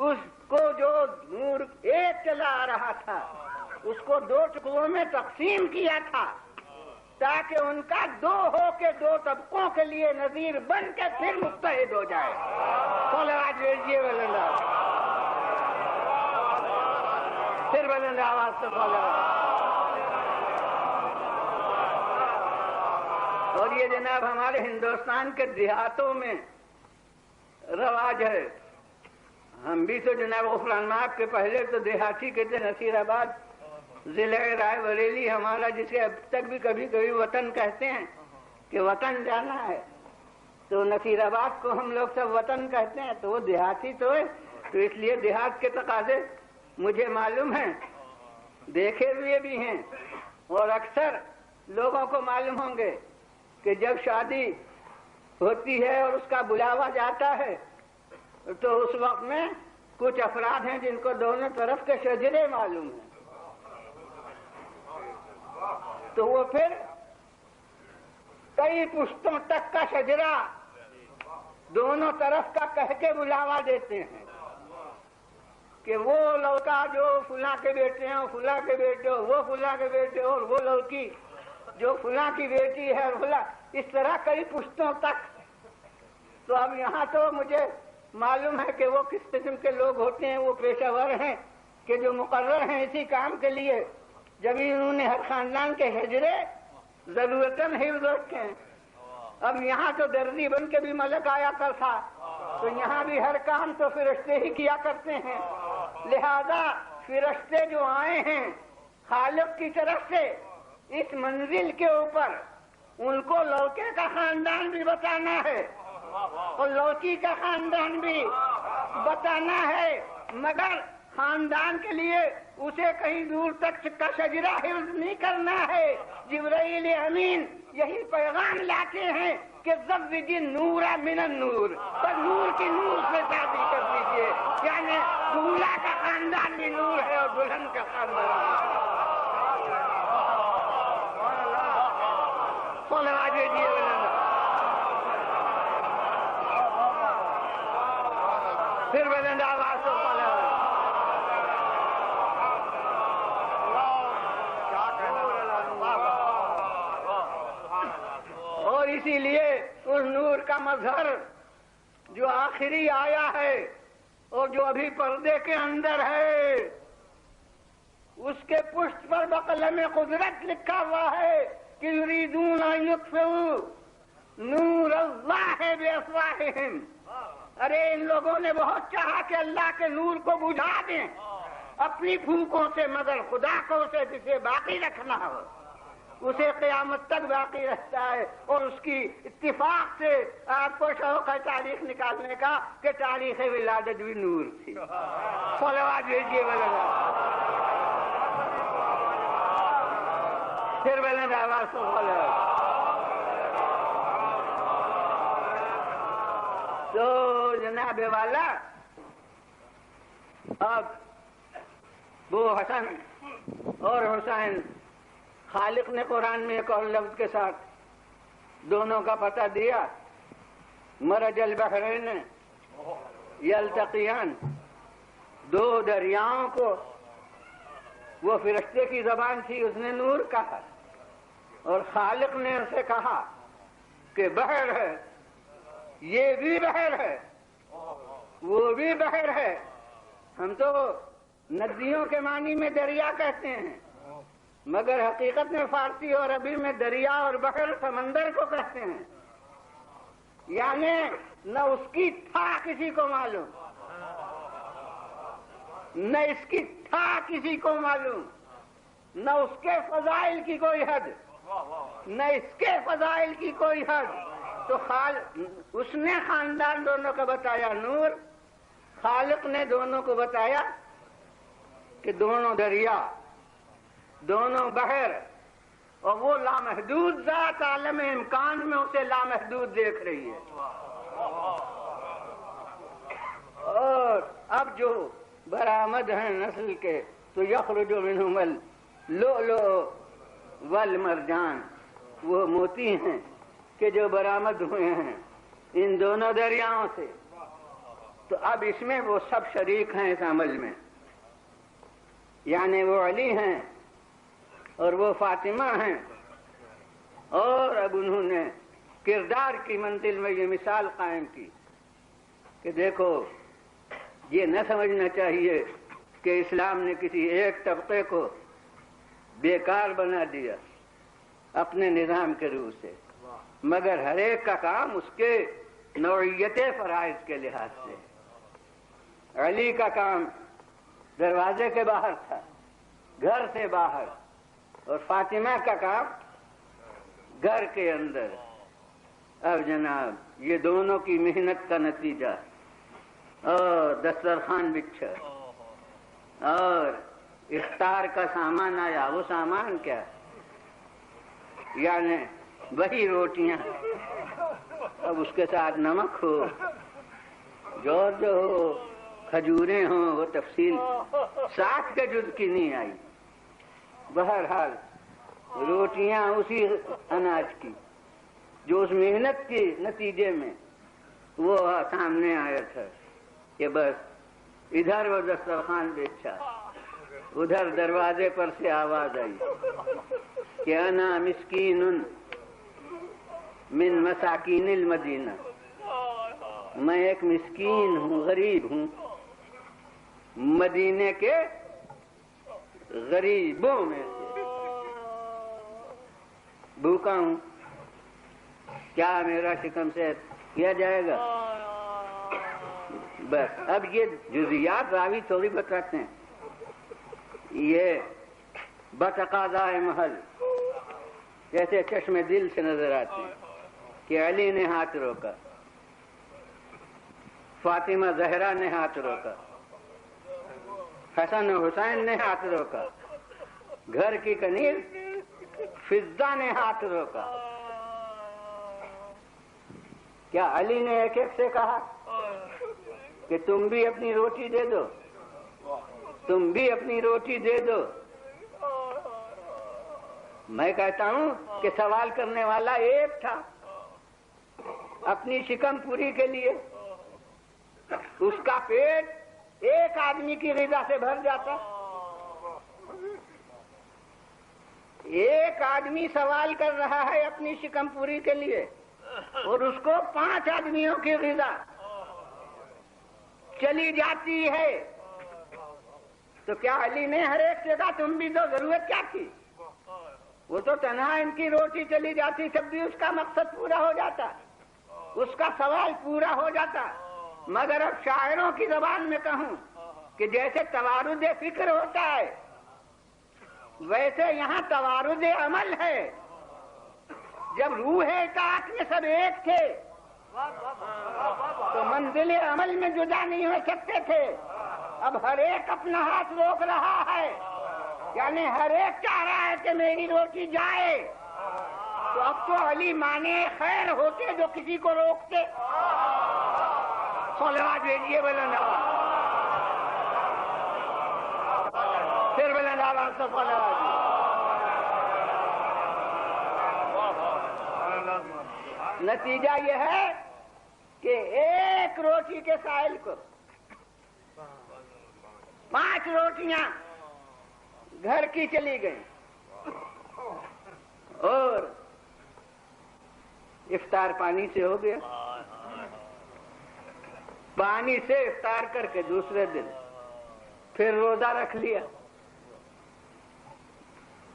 S1: اس کو جو نور ایک چلا آ رہا تھا اس کو 2 ٹکڑوں میں تقسیم کیا تھا تاکہ ان کا 2 ہو کے 2 طبقوں کے لیے نظیر بن کے پھر متحد ہو جائے۔ صلوات بھیجیے بلند پھر بلند آواز سے صلوات۔ اور یہ جناب ہمارے ہندوستان کے دیہاتوں میں رواج ہے۔ ہم بھی تو جناب غفران مآب کے پہلے تو دیہاتی کہتے، نصیر آباد ضلع رائے بریلی ہمارا، جسے اب تک بھی کبھی کبھی وطن کہتے ہیں کہ وطن جانا ہے، تو نصیر آباد کو ہم لوگ سب وطن کہتے ہیں، تو وہ دیہاتی تو ہے، تو اس لیے دیہات کے تقاضے مجھے معلوم ہیں، دیکھے ہوئے بھی ہیں، اور اکثر لوگوں کو معلوم ہوں گے کہ جب شادی ہوتی ہے اور اس کا بلاوا جاتا ہے تو اس وقت میں کچھ افراد ہیں جن کو دونوں طرف کے شجرے معلوم ہیں، تو وہ پھر کئی پشتوں تک کا شجرا دونوں طرف کا کہہ کے بلاوا دیتے ہیں کہ وہ لڑکا جو فلاں کے بیٹے ہیں فلاں کے بیٹے ہو، وہ فلاں کے بیٹے ہو، اور وہ لڑکی جو فلاں کی بیٹی ہے اور فلاں، اس طرح کئی پشتوں تک۔ تو اب یہاں تو مجھے معلوم ہے کہ وہ کس قسم کے لوگ ہوتے ہیں، وہ پیشہ ور ہیں کہ جو مقرر ہیں اسی کام کے لیے، جب انہوں نے ہر خاندان کے حجرے ضرورتاً حفظ رکھے ہیں۔ اب یہاں تو درزی بن کے بھی ملک آیا کرتا، تو یہاں بھی ہر کام تو فرشتے ہی کیا کرتے ہیں، لہذا فرشتے جو آئے ہیں خالق کی طرف سے اس منزل کے اوپر، ان کو لڑکے کا خاندان بھی بتانا ہے اور لڑکی کا خاندان بھی بتانا ہے، مگر خاندان کے لیے اسے کہیں دور تک کا شجرہ حفظ نہیں کرنا ہے۔ جبرائیل امین یہی پیغام لاتے ہیں کہ زوج نورا من النور، پر نور کی نور سے شادی کر دیجیے، یعنی دولہا کا خاندان بھی نور ہے اور دلہن کا خاندان بھی۔ پھر بلند آواز سے اور اسی لیے اس نور کا مظہر جو آخری آیا ہے اور جو ابھی پردے کے اندر ہے، اس کے پشت پر بقلم قدرت لکھا ہوا ہے کہ یریدون ان یطفئوا نور اللہ بافواہہم۔ ارے ان لوگوں نے بہت چاہا کہ اللہ کے نور کو بجھا دیں اپنی پھونکوں سے، مگر خدا کو اسے جسے باقی رکھنا ہو اسے قیامت تک باقی رہتا ہے، اور اس کی اتفاق سے آپ کو شوق ہے تاریخ نکالنے کا کہ تاریخ ولادت بھی نور تھی۔ صلوات بھیجیے بلند، پھر بلند آواز سے بولو۔ تو جناب والا، اب وہ حسن اور حسین، خالق نے قرآن میں ایک اور لفظ کے ساتھ دونوں کا پتہ دیا، مرج البحرین یلتقیان، دو دریاؤں کو، وہ فرشتے کی زبان تھی، اس نے نور کہا، اور خالق نے اسے کہا کہ بحر ہے، یہ بھی بحر ہے وہ بھی بحر ہے۔ ہم تو ندیوں کے معنی میں دریا کہتے ہیں، مگر حقیقت میں فارسی اور عربی میں دریا اور بحر سمندر کو کہتے ہیں، یعنی نہ اس کی تھا کسی کو معلوم، نہ اس کی تھا کسی کو معلوم، نہ اس کے فضائل کی کوئی حد، نہ اس کے فضائل کی کوئی حد۔ تو اس نے خاندان دونوں کا بتایا نور، خالق نے دونوں کو بتایا کہ دونوں دریا، دونوں بحر، اور وہ لامحدود ذات عالم امکان میں اسے لامحدود دیکھ رہی ہے۔ اور اب جو برآمد ہیں نسل کے، تو یخرج منہم اللؤلؤ والمرجان، وہ موتی ہیں کہ جو برآمد ہوئے ہیں ان دونوں دریاؤں سے۔ تو اب اس میں وہ سب شریک ہیں اس عمل میں، یعنی وہ علی ہیں اور وہ فاطمہ ہیں، اور اب انہوں نے کردار کی منزل میں یہ مثال قائم کی کہ دیکھو، یہ نہ سمجھنا چاہیے کہ اسلام نے کسی ایک طبقے کو بیکار بنا دیا اپنے نظام کے روح سے، مگر ہر ایک کا کام اس کے نوعیت فرائض کے لحاظ سے۔ علی کا کام دروازے کے باہر تھا، گھر سے باہر، اور فاطمہ کا کام گھر کے اندر۔ اب جناب یہ دونوں کی محنت کا نتیجہ، اور دسترخوان بچھا اور افطار کا سامان آیا، وہ سامان کیا؟ یعنی وہی روٹیاں، اب اس کے ساتھ نمک ہو، جو ہو، کھجوریں ہوں، وہ تفصیل 60 کے جز کی نہیں آئی۔ بہرحال روٹیاں اسی اناج کی جو اس محنت کے نتیجے میں وہ سامنے آیا تھا کہ بس ادھر وہ دسترخوان بیچا، ادھر دروازے پر سے آواز آئی کہ انا مسکین من مساکین المدینہ، میں ایک مسکین ہوں، غریب ہوں، مدینے کے غریبوں میں سے، بھوکا ہوں، کیا میرا شکم سے کیا جائے گا؟ بس اب یہ جزیات راوی تھوڑی بتاتے ہیں، یہ بتقاضائے محل جیسے چشم دل سے نظر آتے ہیں کہ علی نے ہاتھ روکا، فاطمہ زہرا نے ہاتھ روکا، حسن و حسین نے ہاتھ روکا، گھر کی کنیز فضہ نے ہاتھ روکا۔ کیا علی نے ایک ایک سے کہا کہ تم بھی اپنی روٹی دے دو، تم بھی اپنی روٹی دے دو؟ میں کہتا ہوں کہ سوال کرنے والا ایک تھا، اپنی شکم پوری کے لیے اس کا پیٹ ایک آدمی کی غذا سے بھر جاتا۔ ایک آدمی سوال کر رہا ہے اپنی شکم پوری کے لیے اور اس کو 5 آدمیوں کی غذا چلی جاتی ہے، تو کیا علی نے ہر ایک سے کہا تم بھی دو؟ ضرورت کیا تھی؟ وہ تو تنہا ان کی روٹی چلی جاتی تب بھی اس کا مقصد پورا ہو جاتا، اس کا سوال پورا ہو جاتا۔ مگر اب شاعروں کی زبان میں کہوں کہ جیسے توارد فکر ہوتا ہے ویسے یہاں توارد عمل ہے۔ جب روح اطاعت میں سب ایک تھے تو منزل عمل میں جدا نہیں ہو سکتے تھے، اب ہر ایک اپنا ہاتھ روک رہا ہے، یعنی ہر ایک چاہ رہا ہے کہ میری روٹی جائے۔ تو اب تو علی مانے خیر ہوتے جو کسی کو روکتے۔ صلوات بھیجیے بلند آواز، پھر بلند آواز سے صلوات۔ نتیجہ یہ ہے کہ ایک روٹی کے سائل کو 5 روٹیاں گھر کی چلی گئیں اور افطار پانی سے ہو گیا۔ پانی سے افطار کر کے دوسرے دن پھر روزہ رکھ لیا۔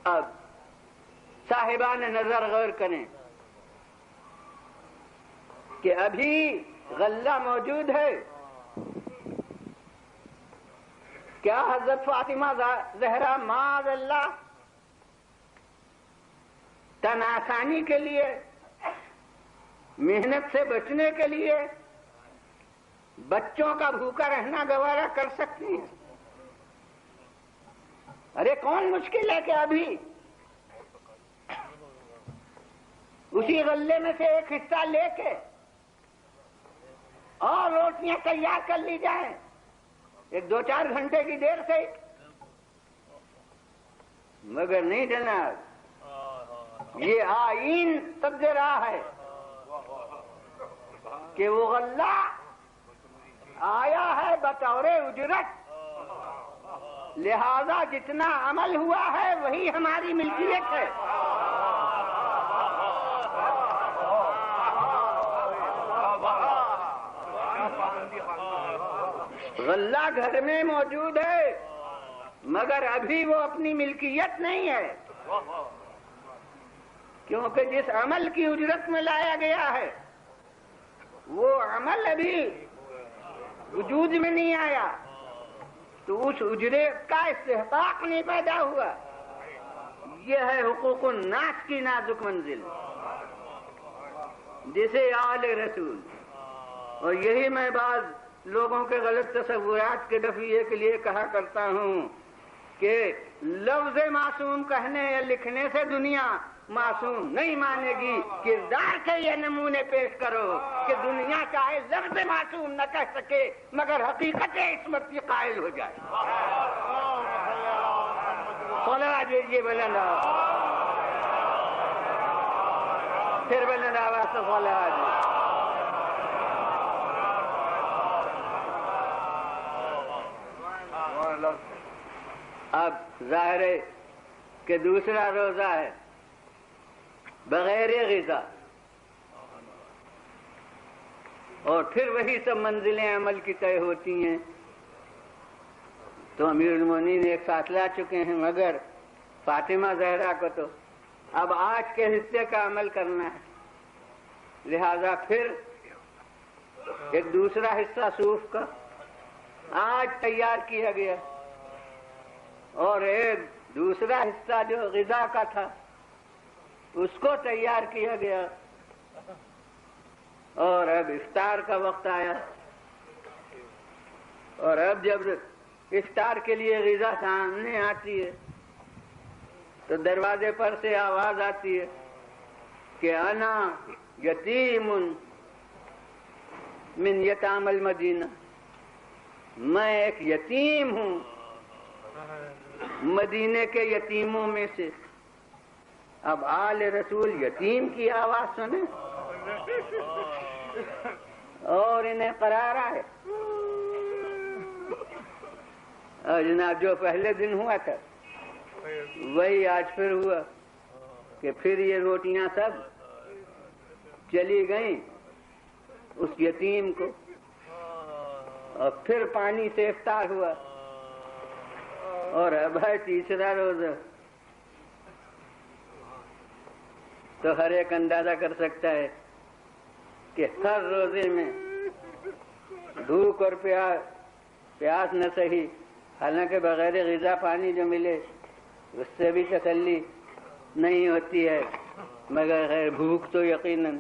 S1: اب صاحبان نظر غور کریں کہ ابھی غلہ موجود ہے، کیا حضرت فاطمہ زہرا معاذ اللہ تن آسانی کے لیے، محنت سے بچنے کے لیے بچوں کا بھوکا رہنا گوارا کر سکتی ہے؟ ارے کون مشکل ہے کہ ابھی اسی غلے میں سے ایک حصہ لے کے اور روٹیاں تیار کر لی جائیں 1-2-4 گھنٹے کی دیر سے؟ مگر نہیں جناب، یہ آئین تب دے رہا ہے کہ وہ غلہ آیا ہے بطور اجرت، لہذا جتنا عمل ہوا ہے وہی ہماری ملکیت ہے۔ غلہ گھر میں موجود ہے مگر ابھی وہ اپنی ملکیت نہیں ہے، کیونکہ جس عمل کی اجرت میں لایا گیا ہے وہ عمل ابھی وجود میں نہیں آیا، تو اس اجرت کا استحقاق نہیں پیدا ہوا۔ یہ ہے حقوق الناس کی نازک منزل، جسے آل رسول، اور یہی میں بعض لوگوں کے غلط تصورات کے دفعے کے لیے کہا کرتا ہوں کہ لفظ معصوم کہنے یا لکھنے سے دنیا معصوم نہیں مانے گی، کردار کے یہ نمونے پیش کرو کہ دنیا چاہے لفظ معصوم نہ کہہ سکے مگر حقیقت عصمت کی قائل ہو جائے۔ صلوات بھیجیے بلند آواز۔ پھر بلند آواز سے صلوات۔ اب ظاہر ہے کہ دوسرا روزہ ہے بغیر غذا، اور پھر وہی سب منزلیں عمل کی طے ہوتی ہیں۔ تو امیر المومنین ایک ساتھ لا چکے ہیں، مگر فاطمہ زہرا کو تو اب آج کے حصے کا عمل کرنا ہے، لہذا پھر ایک دوسرا حصہ صوف کا آج تیار کیا گیا، اور ایک دوسرا حصہ جو غذا کا تھا اس کو تیار کیا گیا، اور اب افطار کا وقت آیا، اور اب جب افطار کے لیے غذا سامنے آتی ہے تو دروازے پر سے آواز آتی ہے کہ انا یتیم من یتام المدینہ، میں ایک یتیم ہوں مدینے کے یتیموں میں سے۔ اب آل رسول یتیم کی آواز سنیں اور انہیں قرارا ہے۔ اور جناب جو پہلے دن ہوا تھا وہی آج پھر ہوا کہ پھر یہ روٹیاں سب چلی گئیں اس یتیم کو، اور پھر پانی سے افطار ہوا، اور اب ہے تیسرا روزہ۔ تو ہر ایک اندازہ کر سکتا ہے کہ ہر روزے میں بھوک اور پیاس نہ سہی، حالانکہ بغیر غذا پانی جو ملے اس سے بھی تسلی نہیں ہوتی ہے، مگر غیر بھوک تو یقیناً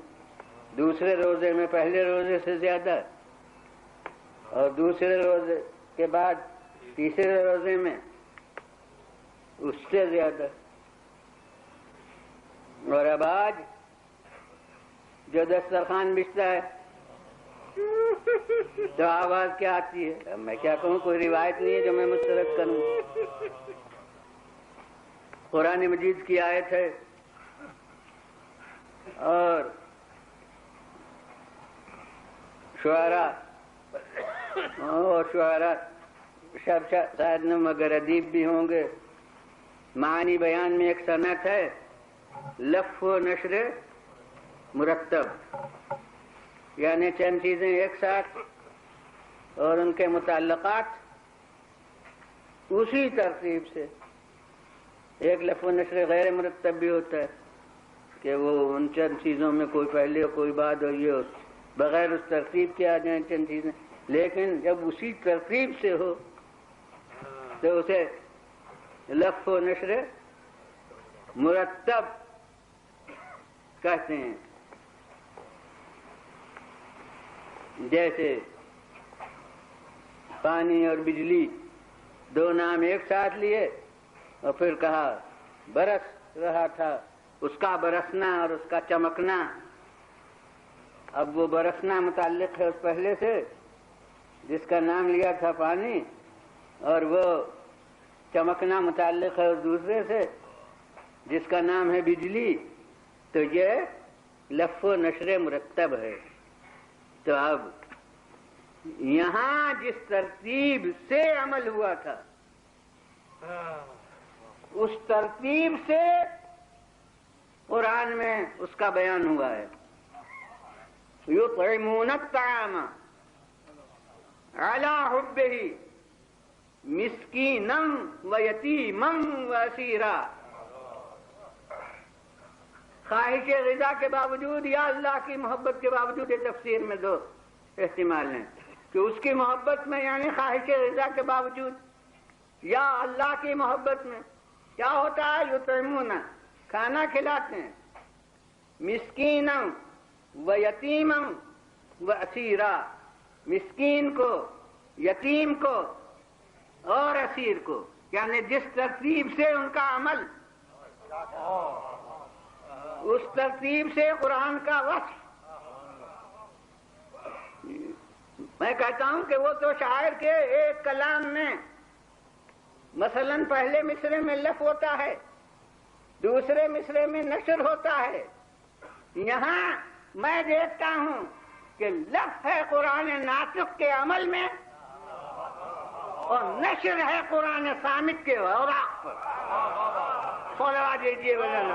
S1: دوسرے روزے میں پہلے روزے سے زیادہ، اور دوسرے روزے کے بعد تیسرے روزے میں اس سے زیادہ۔ اور اب آج جو دسترخوان بچتا ہے تو آواز کیا آتی ہے؟ میں کیا کہوں، کوئی روایت نہیں ہے جو میں مسترد کروں۔ قرآن مجید کی آیت ہے، اور شعراء سب شاید نہ مگر ادیب بھی ہوں گے، معنی بیان میں ایک صنعت ہے، لف و نشر مرتب، یعنی چند چیزیں ایک ساتھ اور ان کے متعلقات اسی ترتیب سے۔ ایک لف و نشر غیر مرتب بھی ہوتا ہے کہ وہ ان چند چیزوں میں کوئی پہلے اور کوئی بعد اور یہ بغیر اس ترتیب کے آ جائیں چند چیزیں، لیکن جب اسی ترتیب سے ہو تو اسے لف و نشر مرتب کہتے ہیں۔ جیسے پانی اور بجلی دو نام ایک ساتھ لیے اور پھر کہا برس رہا تھا، اس کا برسنا اور اس کا چمکنا۔ اب وہ برسنا متعلق ہے اس پہلے سے جس کا نام لیا تھا پانی، اور وہ چمکنا متعلق ہے اس دوسرے سے جس کا نام ہے بجلی، تو یہ لف و نشر مرتب ہے۔ تو اب یہاں جس ترتیب سے عمل ہوا تھا اس ترتیب سے قرآن میں اس کا بیان ہوا ہے۔ یطعمون الطعام علی حبہ مسکینا ویتیما واسیرا، خواہش غذا کے باوجود یا اللہ کی محبت کے باوجود، یہ تفسیر میں دو احتمال ہیں کہ اس کی محبت میں یعنی خواہش غذا کے باوجود یا اللہ کی محبت میں کیا ہوتا ہے، یطعمون کھانا کھلاتے ہیں، مسکینا و یتیما و اسیرا، مسکین کو، یتیم کو اور اسیر کو، یعنی جس ترتیب سے ان کا عمل اس ترتیب سے قرآن کا وصف۔ میں کہتا ہوں کہ وہ تو شاعر کے ایک کلام میں مثلا پہلے مصرے میں لف ہوتا ہے، دوسرے مصرے میں نشر ہوتا ہے، یہاں میں دیکھتا ہوں کہ لفظ ہے قرآن ناطق کے عمل میں اور نشر ہے قرآن صامت کے اوراق پر. صلوات دیجیے وزن.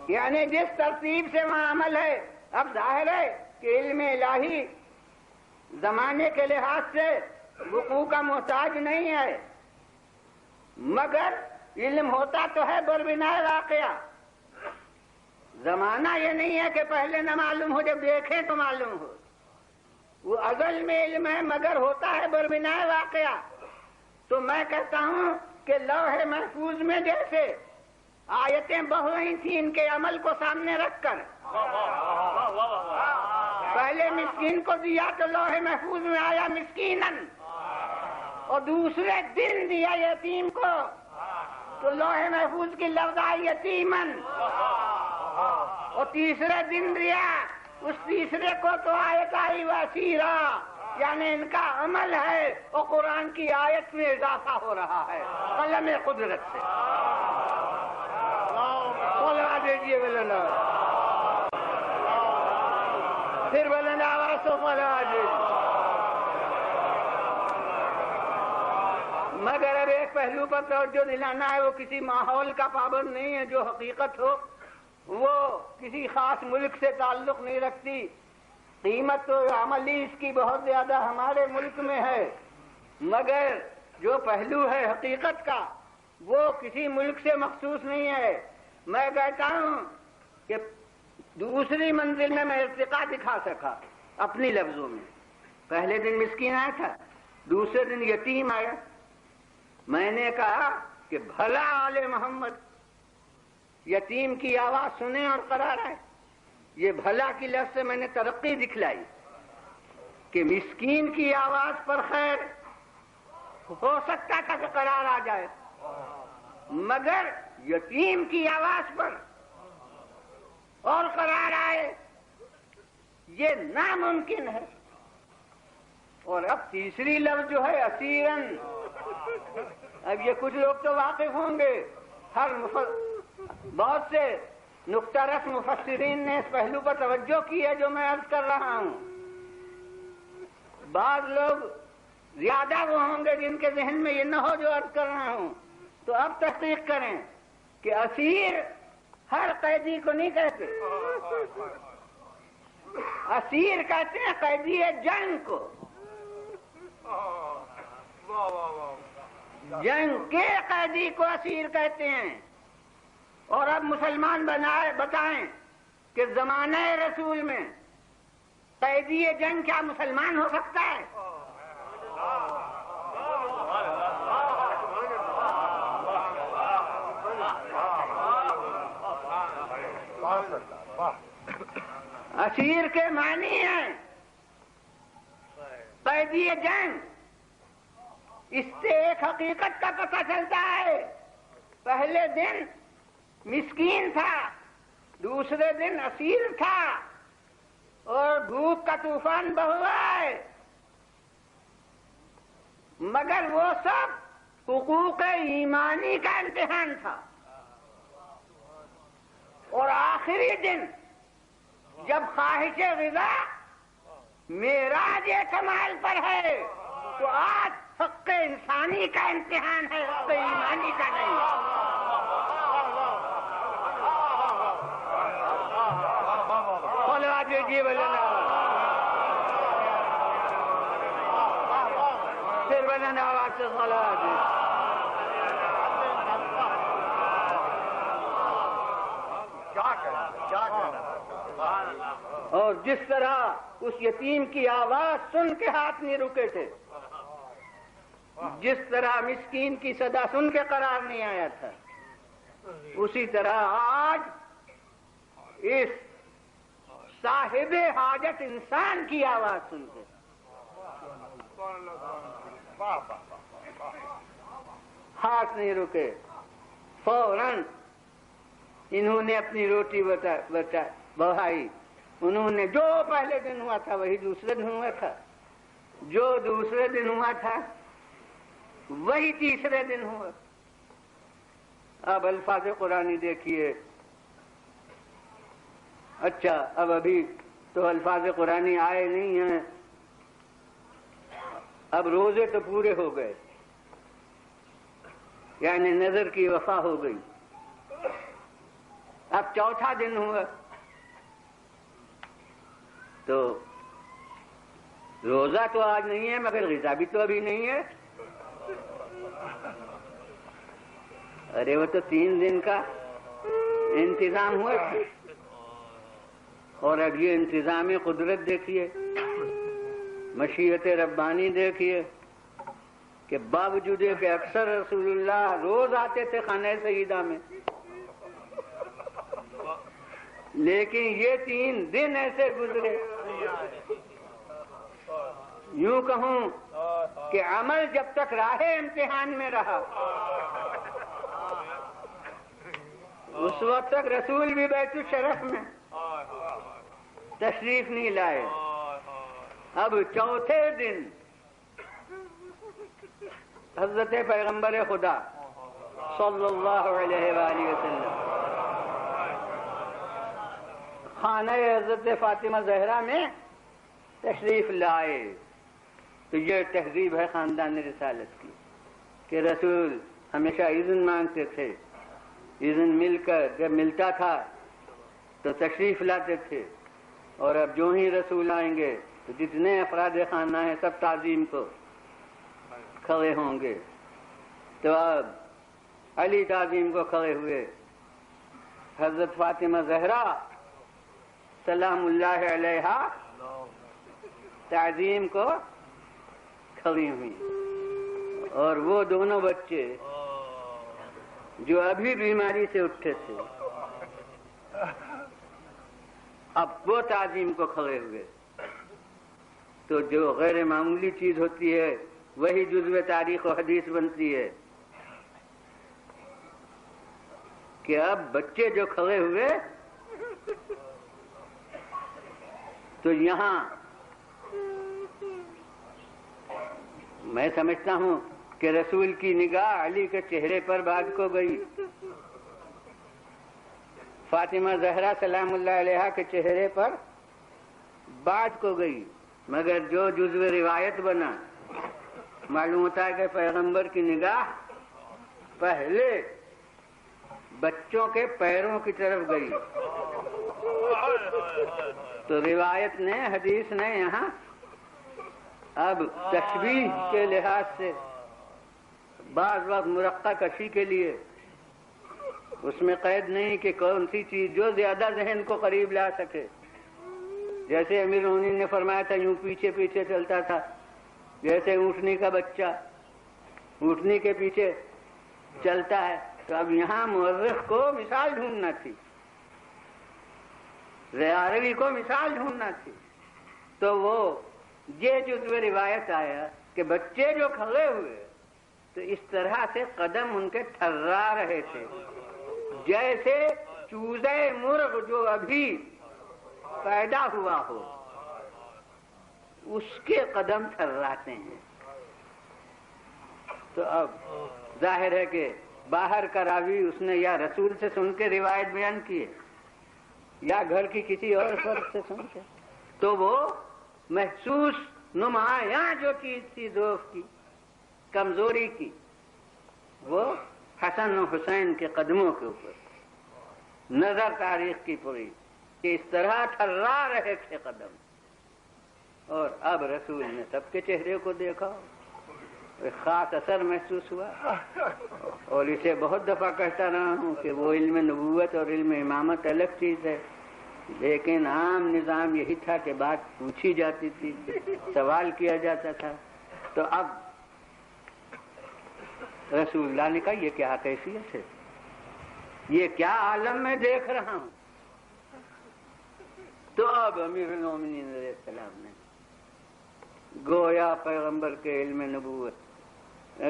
S1: یعنی جس ترتیب سے وہاں عمل ہے، اب ظاہر ہے کہ علم الہی زمانے کے لحاظ سے وقوع کا محتاج نہیں ہے، مگر علم ہوتا تو ہے بربنائے واقعہ. زمانہ یہ نہیں ہے کہ پہلے نہ معلوم ہو، جب دیکھیں تو معلوم ہو. وہ ازل میں علم ہے مگر ہوتا ہے بربنائے واقعہ. تو میں کہتا ہوں کہ لوح محفوظ میں جیسے آیتیں بہ رہی تھیں ان کے عمل کو سامنے رکھ کر، پہلے مسکین کو دیا تو لوح محفوظ میں آیا مسکینن، اور دوسرے دن دیا یتیم کو تو لوح محفوظ کی لفظ آئی یتیمن، اور تیسرے دن دیا اس تیسرے کو تو آیت آئی وسیرا. یعنی ان کا عمل ہے اور قرآن کی آیت میں اضافہ ہو رہا ہے قلم قدرت سے. بولوا دیجیے بولنا، پھر بولنا آواز تو بولوا دیجیے. مگر اب ایک پہلو پر توجہ دلانا ہے، وہ کسی ماحول کا پابند نہیں ہے. جو حقیقت ہو وہ کسی خاص ملک سے تعلق نہیں رکھتی. قیمت تو عملی اس کی بہت زیادہ ہمارے ملک میں ہے، مگر جو پہلو ہے حقیقت کا وہ کسی ملک سے مخصوص نہیں ہے. میں کہتا ہوں کہ دوسری منزل میں ارتقا دکھا سکا اپنی لفظوں میں. پہلے دن مسکین آیا تھا، دوسرے دن یتیم آیا. میں نے کہا کہ بھلا آل محمد یتیم کی آواز سنے اور قرار آئے. یہ بھلا کی لفظ سے میں نے ترقی دکھلائی کہ مسکین کی آواز پر خیر ہو سکتا تھا کہ قرار آ جائے، مگر یتیم کی آواز پر اور قرار آئے یہ ناممکن ہے. اور اب تیسری لفظ جو ہے اسیرن، اب یہ کچھ لوگ تو واقف ہوں گے، بہت سے نقطہ رس مفسرین نے اس پہلو پر توجہ کی ہے جو میں عرض کر رہا ہوں. بعض لوگ زیادہ وہ ہوں گے جن کے ذہن میں یہ نہ ہو جو عرض کر رہا ہوں، تو اب تحقیق کریں کہ اسیر ہر قیدی کو نہیں کہتے. اسیر کہتے ہیں قیدی جنگ کو، جنگ کے قیدی کو اسیر کہتے ہیں. اور اب مسلمان بتائیں کہ زمانہ رسول میں قیدی جنگ کیا مسلمان ہو سکتا ہے؟ اسیر کے معنی ہیں قیدی جنگ. اس سے ایک حقیقت کا پتہ چلتا ہے، پہلے دن مسکین تھا، دوسرے دن اسیر تھا، اور بھوک کا طوفان بہوا ہے، مگر وہ سب حقوق ایمانی کا امتحان تھا. اور آخری دن جب خواہش غذا معراج کمال پر ہے تو آج حق انسانی کا امتحان ہے، حق ایمانی کا نہیں. جی بولنا، پھر بولنا آواز سے صلوات. اور جس طرح اس یتیم کی آواز سن کے ہاتھ نہیں رکے تھے، جس طرح مسکین کی صدا سن کے قرار نہیں آیا تھا، اسی طرح آج اس صاحب حاجت انسان کی آواز سن کے ہاتھ نہیں رکے. فوراً انہوں نے اپنی روٹی بڑھائی. انہوں نے جو پہلے دن ہوا تھا وہی دوسرے دن ہوا تھا، جو دوسرے دن ہوا تھا وہی تیسرے دن ہوا. اب الفاظ قرآنی دیکھیے. اچھا اب ابھی تو الفاظ قرآنی آئے نہیں ہیں، اب روزے تو پورے ہو گئے، یعنی نظر کی وفا ہو گئی. اب چوتھا دن ہوا تو روزہ تو آج نہیں ہے مگر غذا بھی تو ابھی نہیں ہے. ارے وہ تو 3 دن کا انتظام ہوا تھا. اور اب یہ انتظام قدرت دیکھیے، مشیت ربانی دیکھیے کہ باوجود کہ اکثر رسول اللہ روز آتے تھے خانہ سیدہ میں، لیکن یہ 3 دن ایسے گزرے، یوں کہوں کہ عمل جب تک راہ امتحان میں رہا اس وقت تک رسول بھی بیت الشرف میں تشریف نہیں لائے. اب چوتھے دن حضرت پیغمبر خدا صلی اللہ علیہ وآلہ وسلم خانہ حضرت فاطمہ زہرا میں تشریف لائے. تو یہ تہذیب ہے خاندان رسالت کی کہ رسول ہمیشہ اذن مانگتے تھے، اذن مل کر جب ملتا تھا تو تشریف لاتے تھے. اور اب جو ہی رسول آئیں گے تو جتنے افراد خانہ ہیں سب تعظیم کو کھڑے ہوں گے. تو اب علی تعظیم کو کھڑے ہوئے، حضرت فاطمہ زہرا سلام اللہ علیہا تعظیم کو کھڑی ہوئی، اور وہ دونوں بچے جو ابھی بیماری سے اٹھے تھے اب وہ تعظیم کو کھڑے ہوئے. تو جو غیر معمولی چیز ہوتی ہے وہی جزو تاریخ و حدیث بنتی ہے کہ اب بچے جو کھڑے ہوئے تو یہاں میں سمجھتا ہوں کہ رسول کی نگاہ علی کے چہرے پر بعد کو گئی، فاطمہ زہرا سلام اللہ علیہا کے چہرے پر بعد کو گئی. مگر جو جزو روایت بنا معلوم ہوتا ہے کہ پیغمبر کی نگاہ پہلے بچوں کے پیروں کی طرف گئی. تو روایت نے، حدیث نے یہاں اب تشبیہ کے لحاظ سے بعض وقت مرقع کشی کے لیے اس میں قید نہیں کہ کون سی چیز جو زیادہ ذہن کو قریب لا سکے. جیسے امیر المومنین نے فرمایا تھا یوں پیچھے پیچھے چلتا تھا جیسے اونٹنی کا بچہ اونٹنی کے پیچھے چلتا ہے. تو اب یہاں مورخ کو مثال ڈھونڈنا تھی، ریاروی کو مثال ڈھونڈنا تھی. تو وہ یہ جزو روایت آیا کہ بچے جو کھڑے ہوئے تو اس طرح سے قدم ان کے تھرا رہے تھے جیسے چوزے مرغ جو ابھی پیدا ہوا ہو اس کے قدم تھراتے ہیں. تو اب ظاہر ہے کہ باہر کا راوی اس نے یا رسول سے سن کے روایت بیان کی ہے یا گھر کی کسی اور فرد سے سن کے، تو وہ محسوس نمایاں جو چیز تھی ضعف کی، کمزوری کی، وہ حسن و حسین کے قدموں کے اوپر نظر تاریخ کی پوری کہ اس طرح تھرا رہے تھے قدم. اور اب رسول نے سب کے چہرے کو دیکھا، ایک خاص اثر محسوس ہوا. اور اسے بہت دفعہ کہتا رہا ہوں کہ وہ علم نبوت اور علم امامت الگ چیز ہے، لیکن عام نظام یہی تھا کہ بات پوچھی جاتی تھی، سوال کیا جاتا تھا. تو اب رسول اللہ نے کہا یہ کیا کیفیت ہے، یہ کیا عالم میں دیکھ رہا ہوں. تو اب امیر المومنین علیہ السلام نے گویا پیغمبر کے علم نبوت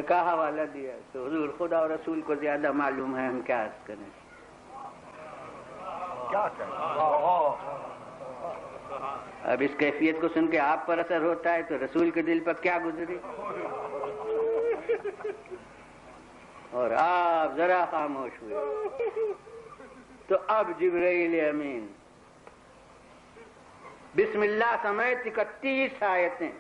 S1: کا حوالہ دیا. تو حضور خدا اور رسول کو زیادہ معلوم ہے، ہم کیا عرض کریں. اب اس کیفیت کو سن کے آپ پر اثر ہوتا ہے تو رسول کے دل پر کیا گزری. اور آپ ذرا خاموش ہوئے تو اب جبرائیل امین بسم اللہ سمیت 31 آیتیں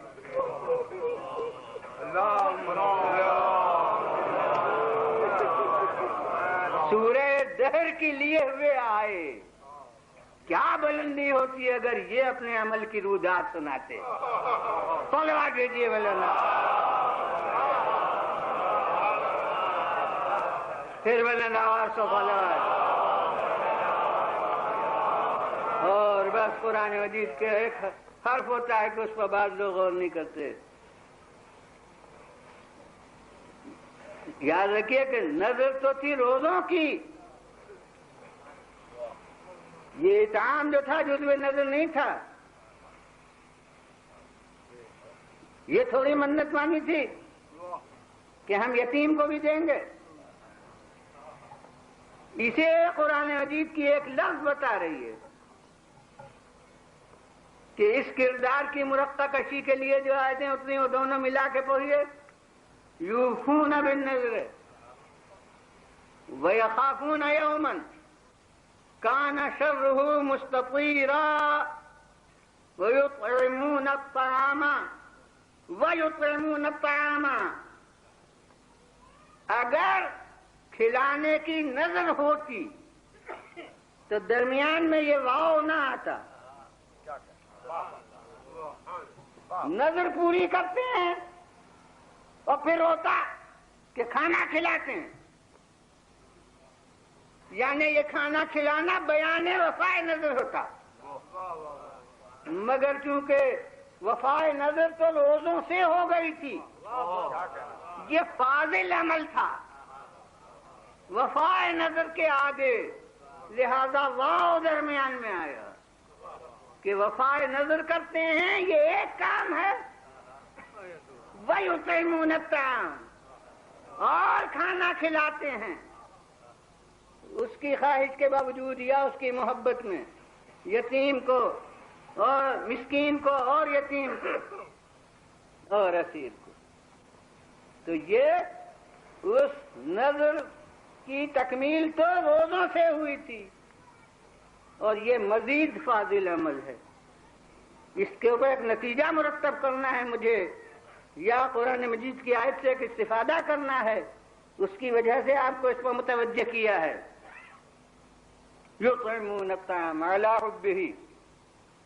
S1: سورہ دہر کی لیے ہوئے آئے. کیا بلندی ہوتی ہے اگر یہ اپنے عمل کی رودات سناتے. صلوات بھیجیے مولانا. پھر مولانا اور صلوات. اور بس قرآن مجید کے ایک حرف ہوتا ہے کہ اس پر بعض لوگ غور نہیں کرتے. یاد رکھیے کہ نظر تو تھی روزوں کی. یہ اطعام جو تھا جزو نظر نہیں تھا. یہ تھوڑی منت مانی تھی کہ ہم یتیم کو بھی دیں گے. اسے قرآن مجید کی ایک لفظ بتا رہی ہے کہ اس کردار کی مرقع کشی کے لیے جو آیتیں اتنی وہ دونوں ملا کے پڑھیے. یوفون بالنذر ویخافون یوما کان شرہ مستطیرا ویطعمون الطعام. اگر کھلانے کی نظر ہوتی تو درمیان میں یہ واو نہ آتا. نظر پوری کرتے ہیں اور پھر ہوتا کہ کھانا کھلاتے ہیں. یعنی یہ کھانا کھلانا بیان وفائے نظر ہوتا. مگر چونکہ وفائے نظر تو روزوں سے ہو گئی تھی. یہ فاضل عمل تھا وفائے نظر کے آگے. لہذا واو درمیان میں آیا کہ وفائے نظر کرتے ہیں یہ ایک کام ہے. وَيُطْعِمُونَ الطَّعَامَ اور کھانا کھلاتے ہیں اس کی خواہش کے باوجود یا اس کی محبت میں یتیم کو اور مسکین کو اور یتیم کو اور اسیر کو. تو یہ اس نظر کی تکمیل تو روزوں سے ہوئی تھی اور یہ مزید فاضل عمل ہے. اس کے اوپر ایک نتیجہ مرتب کرنا ہے مجھے یا قرآن مجید کی آیت سے ایک استفادہ کرنا ہے. اس کی وجہ سے آپ کو اس پر متوجہ کیا ہے. یطعمون الطعام علی حبہ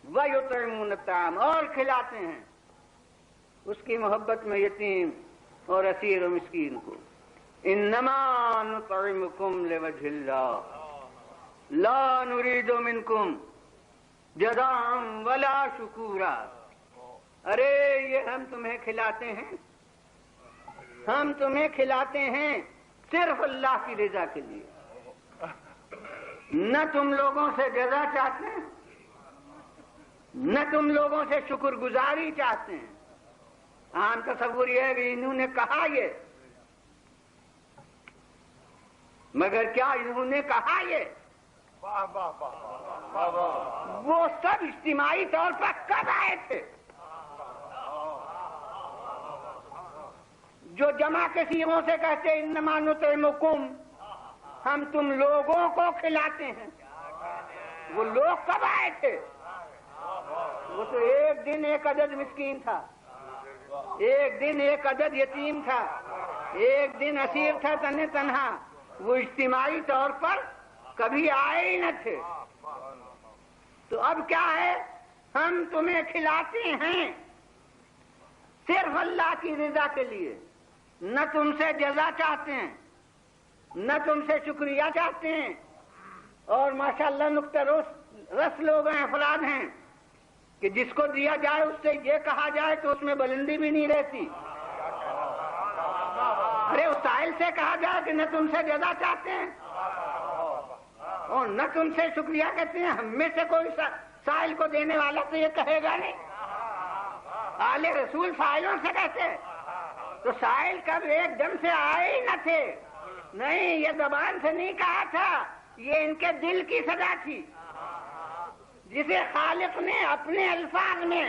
S1: ویطعمون الطعام اور کھلاتے ہیں اس کی محبت میں یتیم اور اسیر و مسکین کو. انما نطعمکم لوجہ اللہ لا نريد منکم جزاء ولا شکورا. ارے یہ ہم تمہیں کھلاتے ہیں ہم تمہیں کھلاتے ہیں صرف اللہ کی رضا کے لیے. نہ تم لوگوں سے جزا چاہتے ہیں نہ تم لوگوں سے شکر گزاری چاہتے ہیں. عام تصور یہ ہے کہ انہوں نے کہا یہ مگر کیا انہوں نے کہا یہ وہ سب اجتماعی طور پر کب آئے تھے جو جمع کے صیغوں سے کہتے انما نطعمکم ہم تم لوگوں کو کھلاتے ہیں. وہ لوگ کب آئے تھے؟ وہ تو ایک دن ایک عدد مسکین تھا ایک دن ایک عدد یتیم تھا ایک دن اسیر تھا تنہا. وہ اجتماعی طور پر کبھی آئے ہی نہ تھے. تو اب کیا ہے ہم تمہیں کھلاتے ہیں صرف اللہ کی رضا کے لیے. نہ تم سے جزا چاہتے ہیں نہ تم سے شکریہ چاہتے ہیں. اور ماشاءاللہ نقطہ رس لوگ ہیں افراد ہیں کہ جس کو دیا جائے اس سے یہ کہا جائے تو اس میں بلندی بھی نہیں رہتی. ارے اس سائل سے کہا جائے کہ نہ تم سے جزا چاہتے ہیں اور نہ تم سے شکریہ کہتے ہیں. ہم میں سے کوئی سائل کو دینے والا تو یہ کہے گا نہیں. آل رسول سائلوں سے کہتے تو سائل کب ایک دم سے آئے ہی نہ تھے. نہیں یہ زبان سے نہیں کہا تھا یہ ان کے دل کی صدا تھی جسے خالق نے اپنے الفاظ میں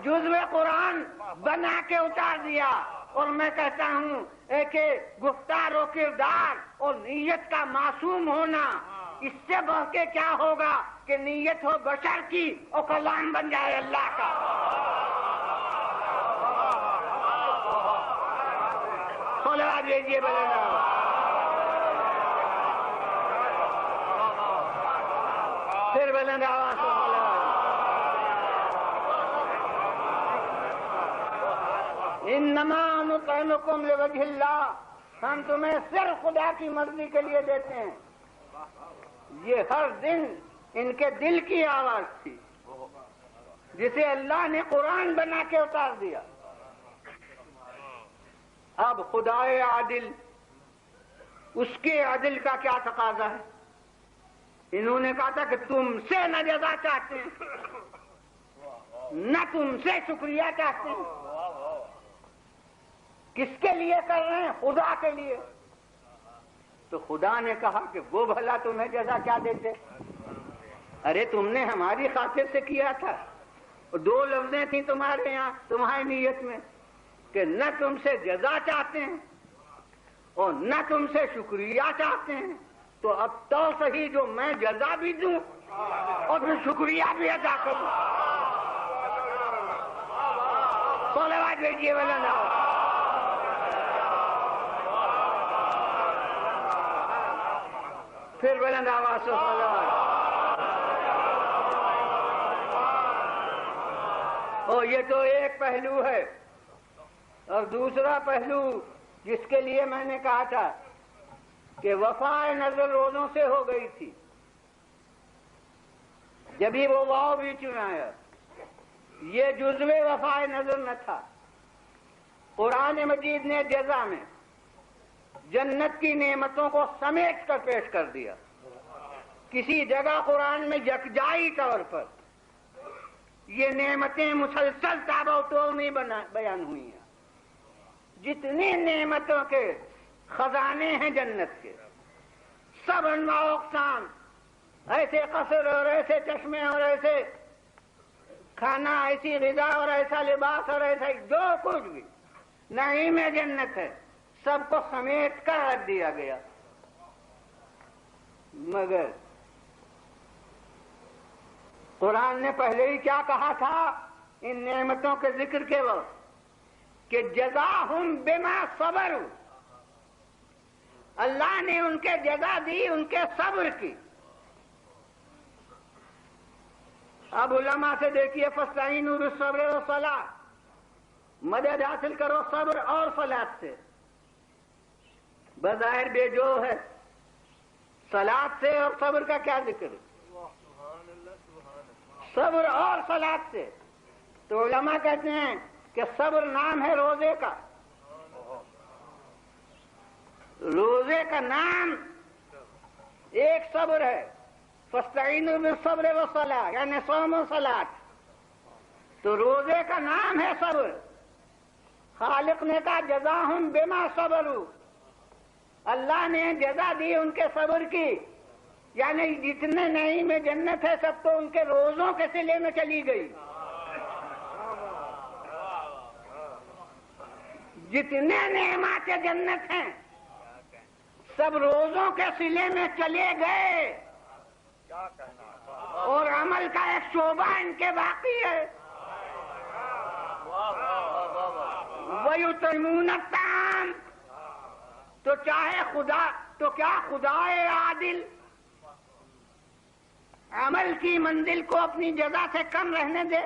S1: جزو قرآن بنا کے اتار دیا. اور میں کہتا ہوں کہ گفتار و کردار اور نیت کا معصوم ہونا، اس سے بڑھ کے کیا ہوگا کہ نیت ہو بشر کی اور کلام بن جائے اللہ کا۔ صلوات بھیجیے بلند آواز۔ پھر بلند آواز سے صلوات۔ انما نطعمکم لوجہ اللہ، ہم تمہیں صرف خدا کی مرضی کے لیے دیتے ہیں۔ یہ ہر دن ان کے دل کی آواز تھی جسے اللہ نے قرآن بنا کے اتار دیا۔ اب خدائے عادل، اس کے عدل کا کیا تقاضا ہے؟ انہوں نے کہا تھا کہ تم سے نہ جزا چاہتے ہیں نہ تم سے شکریہ چاہتے ہیں۔ کس کے لیے کر رہے ہیں؟ خدا کے لیے۔ تو خدا نے کہا کہ وہ بھلا تمہیں جزا کیا دیتے؟ ارے تم نے ہماری خاطر سے کیا تھا۔ دو لفظیں تھیں تمہارے یہاں، تمہاری نیت میں، کہ نہ تم سے جزا چاہتے ہیں اور نہ تم سے شکریہ چاہتے ہیں۔ تو اب تو صحیح جو میں جزا بھی دوں اور پھر شکریہ بھی ادا کروں۔ صلوات بھیجیے بلند آواز۔ پھر بلند آواز سے صلوات۔ اور یہ تو ایک پہلو ہے، اور دوسرا پہلو جس کے لیے میں نے کہا تھا کہ وفائے نظر روزوں سے ہو گئی تھی، جبھی وہ واؤ بھی چنایا، یہ جزو وفائے نظر نہ تھا۔ قرآن مجید نے جزا میں جنت کی نعمتوں کو سمیٹ کر پیش کر دیا۔ کسی جگہ قرآن میں یکجائی طور پر یہ نعمتیں مسلسل تابع و توڑ نہیں بیان ہوئی ہیں۔ جتنی نعمتوں کے خزانے ہیں جنت کے، سب انواع و اقسام، ایسے قصر اور ایسے چشمے اور ایسے کھانا، ایسی غذا اور ایسا لباس اور ایسا جو کچھ بھی نعیم جنت ہے، سب کو سمیٹ کر رکھ دیا گیا۔ مگر قرآن نے پہلے ہی کیا کہا تھا ان نعمتوں کے ذکر کے وقت کہ جزاہم بما صبروا، اللہ نے ان کے جزا دی ان کے صبر کی۔ اب علماء سے دیکھیے فاستعینوا بالصبر والصلاۃ، مدد حاصل کرو صبر اور صلاۃ سے۔ بظاہر بے جو ہے، صلاۃ سے اور صبر کا کیا ذکر ہے؟ صبر اور صلاۃ سے۔ تو علماء کہتے ہیں کہ صبر نام ہے روزے کا، روزے کا نام ایک صبر ہے، فاستعینوا بالصبر والصلاۃ، یعنی صوم و صلاۃ۔ تو روزے کا نام ہے صبر۔ خالق نے کہا جزاہم بما صبروا، اللہ نے جزا دی ان کے صبر کی، یعنی جتنے نعیم جنت ہے سب تو ان کے روزوں کے صلے میں چلی گئی۔ جتنے نعمات جنت ہیں سب روزوں کے صلے میں چلے گئے، اور عمل کا ایک شعبہ ان کے باقی ہے۔ وَيُطْعِمُونَ الطَّعَامَ، تو چاہے خدا، تو کیا خدائے عادل عمل کی منزل کو اپنی جزا سے کم رہنے دے؟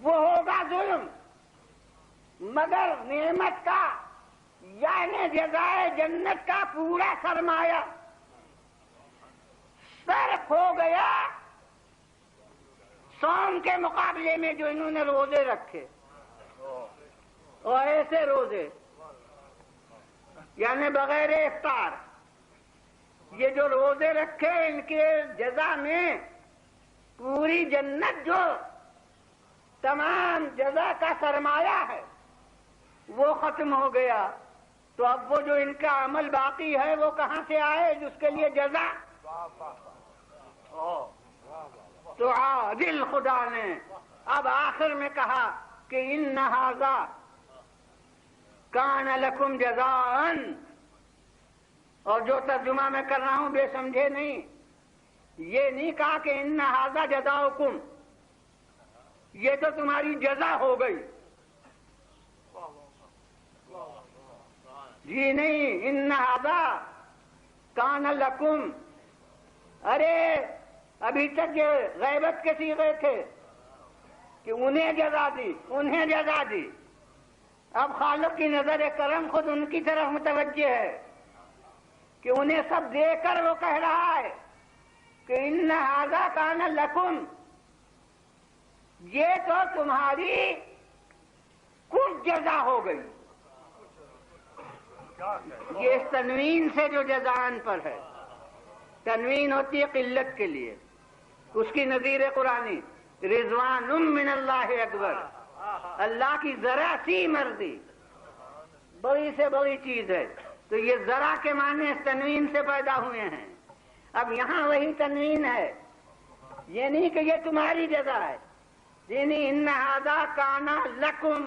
S1: وہ ہوگا ظلم۔ مگر نعمت کا یعنی جزائے جنت کا پورا سرمایہ صرف ہو گیا صوم کے مقابلے میں جو انہوں نے روزے رکھے، اور ایسے روزے یعنی بغیر افطار، یہ جو روزے رکھے ان کے جزا میں پوری جنت جو تمام جزا کا سرمایہ ہے وہ ختم ہو گیا۔ تو اب وہ جو ان کا عمل باقی ہے وہ کہاں سے آئے جس کے لیے جزا؟ تو عادل خدا نے اب آخر میں کہا کہ ان ھذا کان لکم جزاء، اور جو ترجمہ میں کر رہا ہوں بے سمجھے نہیں، یہ نہیں کہا کہ ان ھذا جزاؤکم، یہ تو تمہاری جزا ہو گئی، جی نہیں، ان ھذا کان لکم، ارے ابھی تک یہ غیبت کے صیغے تھے کہ انہیں جزا دی، انہیں جزا دی، اب خالق کی نظر کرم خود ان کی طرف متوجہ ہے کہ انہیں سب دے کر وہ کہہ رہا ہے کہ ان ھذا کان لکم، یہ تو تمہاری کچھ جزا ہو گئی، یہ اس تنوین سے جو جزان پر ہے، تنوین ہوتی ہے قلت کے لیے، اس کی نظیر قرآنی رضوان من اللہ اکبر، اللہ کی ذرا سی مرضی بڑی سے بڑی چیز ہے، تو یہ ذرا کے معنی اس تنوین سے پیدا ہوئے ہیں۔ اب یہاں وہی تنوین ہے، یہ نہیں کہ یہ تمہاری جزا ہے، یعنی ان ھذا کان لکم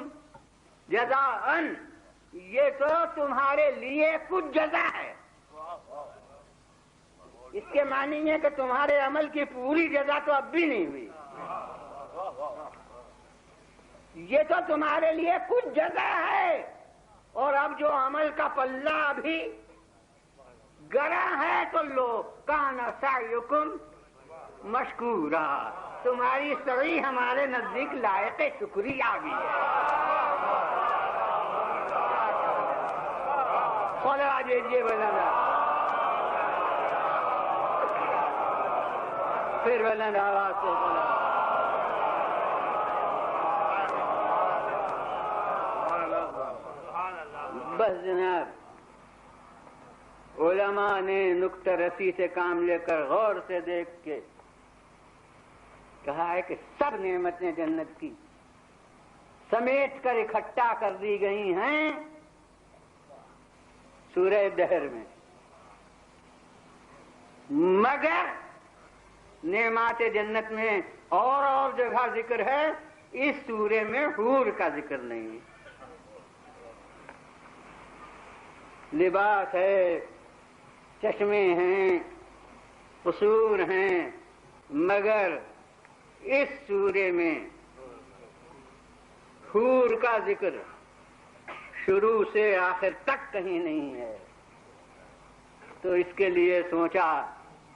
S1: جزاء، یہ تو تمہارے لیے کچھ جزا ہے، اس کے معنی ہے کہ تمہارے عمل کی پوری جزا تو اب بھی نہیں ہوئی، یہ تو تمہارے لیے کچھ جزا ہے، اور اب جو عمل کا پلہ ابھی گڑا ہے تو لو کان سعیکم مشکورا، تمہاری سعی ہمارے نزدیک لائق شکریہ بھی ہے۔ خدا دیجیے بلند، پھر بلند آواز سے بولا، بس جناب علماء نے نکتہ رسی سے کام لے کر غور سے دیکھ کے کہا ہے کہ سب نعمتیں جنت کی سمیٹ کر اکٹھا کر دی گئی ہیں سورہ دہر میں، مگر نعمات جنت میں اور جگہ ذکر ہے، اس سورے میں حور کا ذکر نہیں۔ لباس ہے، چشمے ہیں، قصور ہیں، مگر اس سورے میں حور کا ذکر شروع سے آخر تک کہیں نہیں ہے، تو اس کے لیے سوچا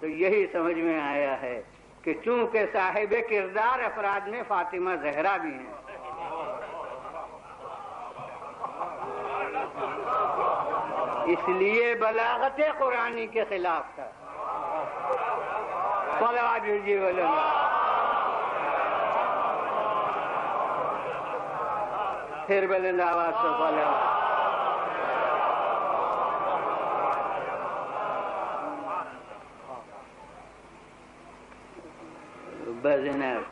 S1: تو یہی سمجھ میں آیا ہے کہ چونکہ صاحب کردار افراد میں فاطمہ زہرا بھی ہیں، اس لیے بلاغت قرآنی کے خلاف تھا۔ صلوات بھیجیے بولو، پھر بلند آواز سے بولو۔ بس جناب،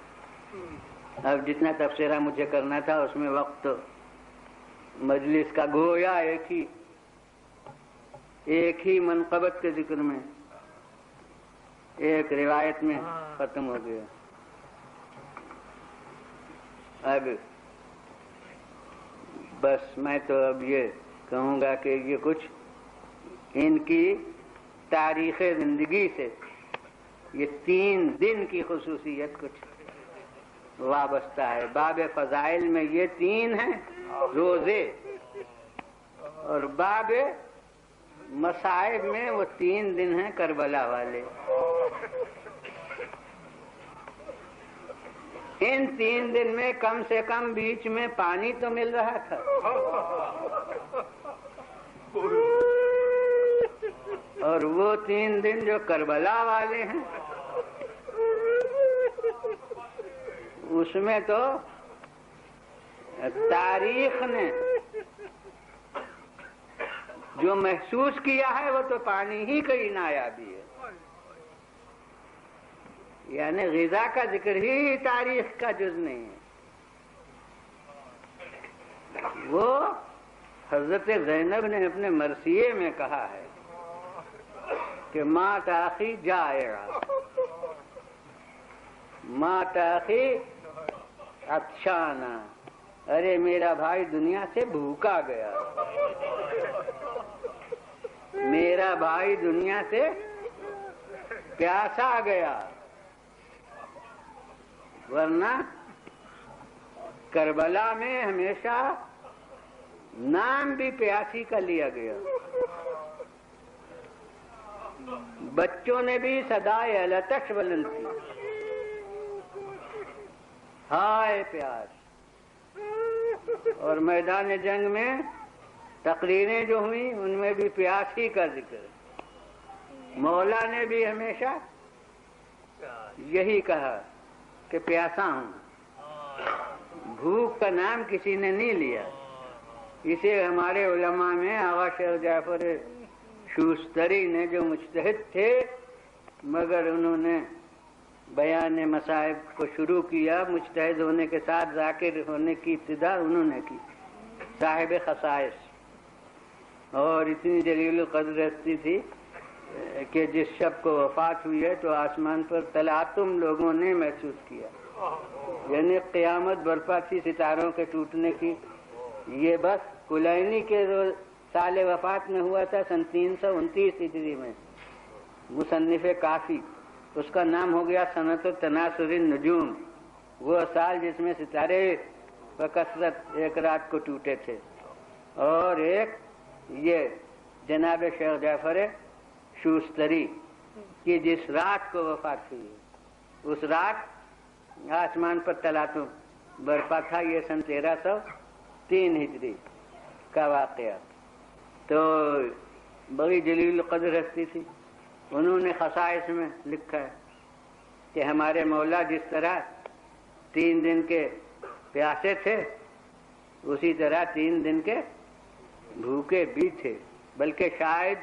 S1: اب جتنا تبصرہ مجھے کرنا تھا اس میں وقت مجلس کا گویا ایک ہی منقبت کے ذکر میں ایک روایت میں ختم ہو گیا۔ اب بس میں تو اب یہ کہوں گا کہ یہ کچھ ان کی تاریخ زندگی سے یہ 3 دن کی خصوصیت کچھ وابستہ ہے۔ باب فضائل میں یہ 3 ہیں روزے، اور باب مصائب میں وہ 3 دن ہیں کربلا والے۔ ان 3 دن میں کم سے کم بیچ میں پانی تو مل رہا تھا، اور وہ 3 دن جو کربلا والے ہیں اس میں تو تاریخ نے جو محسوس کیا ہے وہ تو پانی ہی کی نایابی ہے، یعنی غذا کا ذکر ہی تاریخ کا جز نہیں ہے۔ وہ حضرت زینب نے اپنے مرثیے میں کہا ہے کہ مات اخی جائع، مات اخی عطشانا، ارے میرا بھائی دنیا سے بھوکا گیا، میرا بھائی دنیا سے پیاسا گیا، ورنہ کربلا میں ہمیشہ نام بھی پیاسی کا لیا گیا، بچوں نے بھی صدائے العطش بلند کی، ہائے پیاس۔ اور میدان جنگ میں تقریریں جو ہوئیں ان میں بھی پیاس ہی کا ذکر، مولا نے بھی ہمیشہ یہی کہا کہ پیاسا ہوں، بھوک کا نام کسی نے نہیں لیا۔ اسے ہمارے علماء میں آغا شیخ جعفر شوستری نے جو مجتہد تھے، مگر انہوں نے بیان مصائب کو شروع کیا، مجتہد ہونے کے ساتھ ذاکر ہونے کی ابتدا انہوں نے کی، صاحب خصائص، اور اتنی جلیل القدر ہستی تھی کہ جس شب کو وفات ہوئی ہے تو آسمان پر تلاطم لوگوں نے محسوس کیا، یعنی قیامت برپا تھی ستاروں کے ٹوٹنے کی۔ یہ بس کلینی کے سال وفات میں ہوا تھا، سن 329 ہجری میں، مصنف کافی، اس کا نام ہو گیا سنۃ تناثر النجوم، وہ سال جس میں ستارے بکثرت ایک رات کو ٹوٹے تھے۔ اور ایک یہ جناب شیخ جعفر شوستری کی جس رات کو وفات ہوئی، اس رات آسمان پر تلاطم برپا تھا، یہ سن 1303 ہجری کا واقعہ۔ تو بڑی جلیل القدر ہستی تھی، انہوں نے خصائص میں لکھا ہے کہ ہمارے مولا جس طرح 3 دن کے پیاسے تھے، اسی طرح 3 دن کے بھوکے بھی تھے، بلکہ شاید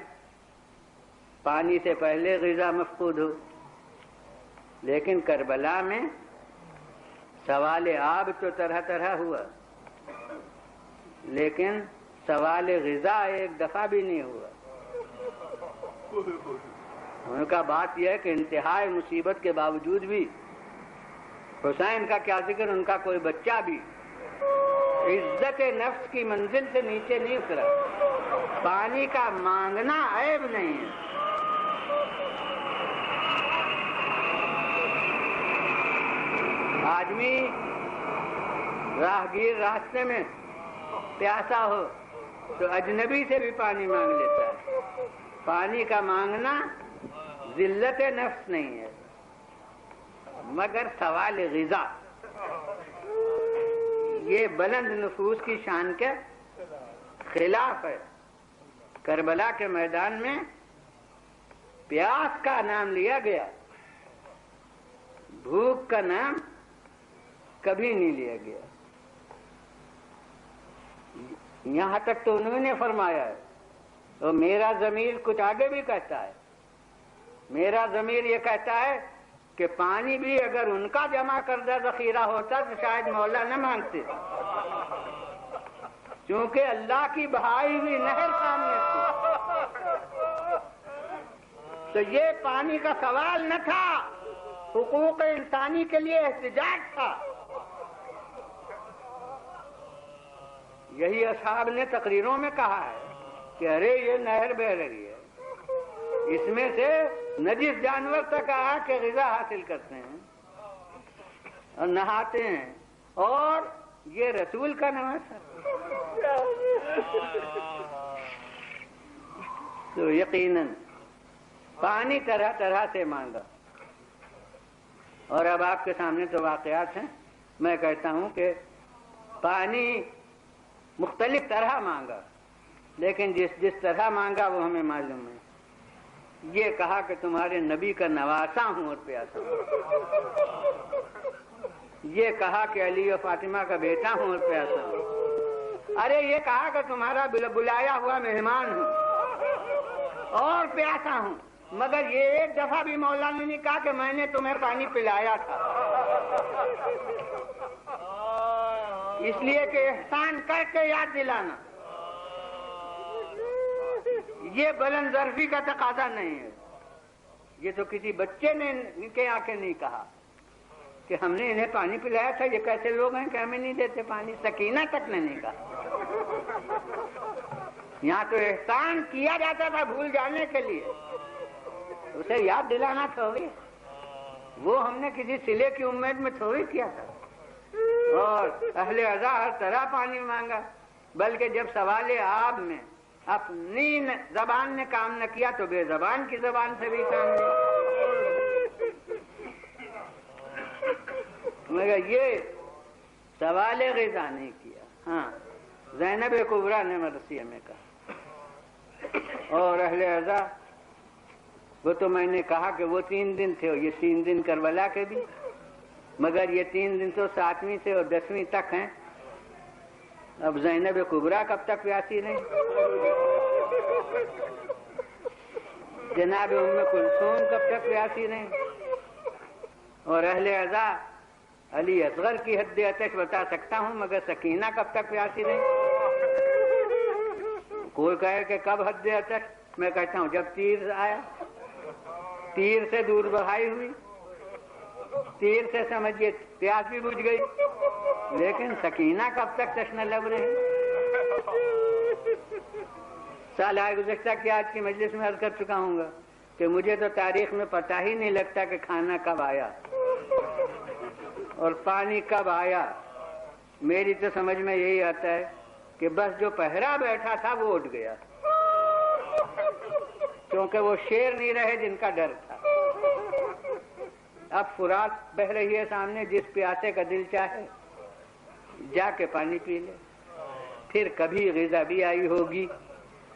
S1: پانی سے پہلے غذا مفقود ہو، لیکن کربلا میں سوال آب تو طرح طرح ہوا، لیکن سوال غذا ایک دفعہ بھی نہیں ہوا۔ ان کا بات یہ ہے کہ انتہائی مصیبت کے باوجود بھی حسین کا کیا ذکر، ان کا کوئی بچہ بھی عزت نفس کی منزل سے نیچے نہیں اترا۔ پانی کا مانگنا عیب نہیں ہے، آدمی راہگیر راستے میں پیاسا ہو تو اجنبی سے بھی پانی مانگ لیتا ہے۔ پانی کا مانگنا ذلت نفس نہیں ہے، مگر سوال غذا یہ بلند نفوس کی شان کے خلاف ہے۔ کربلا کے میدان میں پیاس کا نام لیا گیا، بھوک کا نام کبھی نہیں لیا گیا۔ یہاں تک تو انہوں نے فرمایا ہے، اور میرا ضمیر کچھ آگے بھی کہتا ہے، میرا ضمیر یہ کہتا ہے کہ پانی بھی اگر ان کا جمع کردہ ذخیرہ ہوتا تو شاید مولا نہ مانگتے، چونکہ اللہ کی بہائی ہوئی نہر سامنے تھی۔ تو یہ پانی کا سوال نہ تھا، حقوق انسانی کے لیے احتجاج تھا۔ یہی اصحاب نے تقریروں میں کہا ہے کہ ارے یہ نہر بہہ رہی ہے، اس میں سے نجس جانور تک آ کے غذا حاصل کرتے ہیں اور نہاتے ہیں، اور یہ رسول کا نواز ہے۔ تو یقیناً پانی طرح طرح سے مانگا، اور اب آپ کے سامنے تو واقعات ہیں۔ میں کہتا ہوں کہ پانی مختلف طرح مانگا، لیکن جس طرح مانگا وہ ہمیں معلوم ہے۔ یہ کہا کہ تمہارے نبی کا نواسا ہوں اور پیاسا ہوں، یہ کہا کہ علی و فاطمہ کا بیٹا ہوں اور پیاسا ہوں، ارے یہ کہا کہ تمہارا بلایا ہوا مہمان ہوں اور پیاسا ہوں، مگر یہ ایک دفعہ بھی مولا نے نہیں کہا کہ میں نے تمہیں پانی پلایا تھا، اس لیے کہ احسان کر کے یاد دلانا یہ بلند ظرفی کا تقاضا نہیں ہے، یہ تو کسی بچے نے کے آنکھیں نہیں کہا، کہ ہم نے انہیں پانی پلایا تھا، یہ کیسے لوگ ہیں کہ ہمیں نہیں دیتے پانی؟ سکینہ تک نے نہیں کہا۔ یہاں تو احسان کیا جاتا تھا بھول جانے کے لیے، اسے یاد دلانا تھوڑی، وہ ہم نے کسی صلے کی امید میں تھوڑی کیا تھا۔ اور اہل عزا ہر طرح پانی مانگا، بلکہ جب سوال آب میں اپنی زبان نے کام نہ کیا تو بے زبان کی زبان سے بھی کام لیا، مگر یہ سوال غذا نہیں کیا۔ ہاں، زینب کبریٰ نے مرثیہ میں کہا، اور اہل عزا وہ تو میں نے کہا کہ وہ 3 دن تھے، اور یہ 3 دن کربلا کے بھی، مگر یہ 3 دن تو 7ویں سے اور 10ویں تک ہیں۔ اب زینب کبریٰ کب تک پیاسی رہیں؟ جناب ام کلثوم کب تک پیاسی رہیں؟ اور اہل عزا علی اصغر کی حد عطش بتا سکتا ہوں، مگر سکینہ کب تک پیاسی رہیں؟ کوئی کہے کہ کب حد عطش، میں کہتا ہوں جب تیر آیا، تیر سے دور بڑھائی ہوئی، تیر سے سمجھیے پیاس بھی بجھ گئی، لیکن سکینہ کب تک تشنہ لب رہی؟ سال گزشتہ کی آج کی مجلس میں عرض کر چکا ہوں گا کہ مجھے تو تاریخ میں پتہ ہی نہیں لگتا کہ کھانا کب آیا اور پانی کب آیا۔ میری تو سمجھ میں یہی آتا ہے کہ بس جو پہرا بیٹھا تھا وہ اٹھ گیا، کیونکہ وہ شیر نہیں رہے جن کا ڈر تھا۔ اب فرات بہ رہی ہے سامنے، جس پیاسے کا دل چاہے جا کے پانی پی لے۔ پھر کبھی غذا بھی آئی ہوگی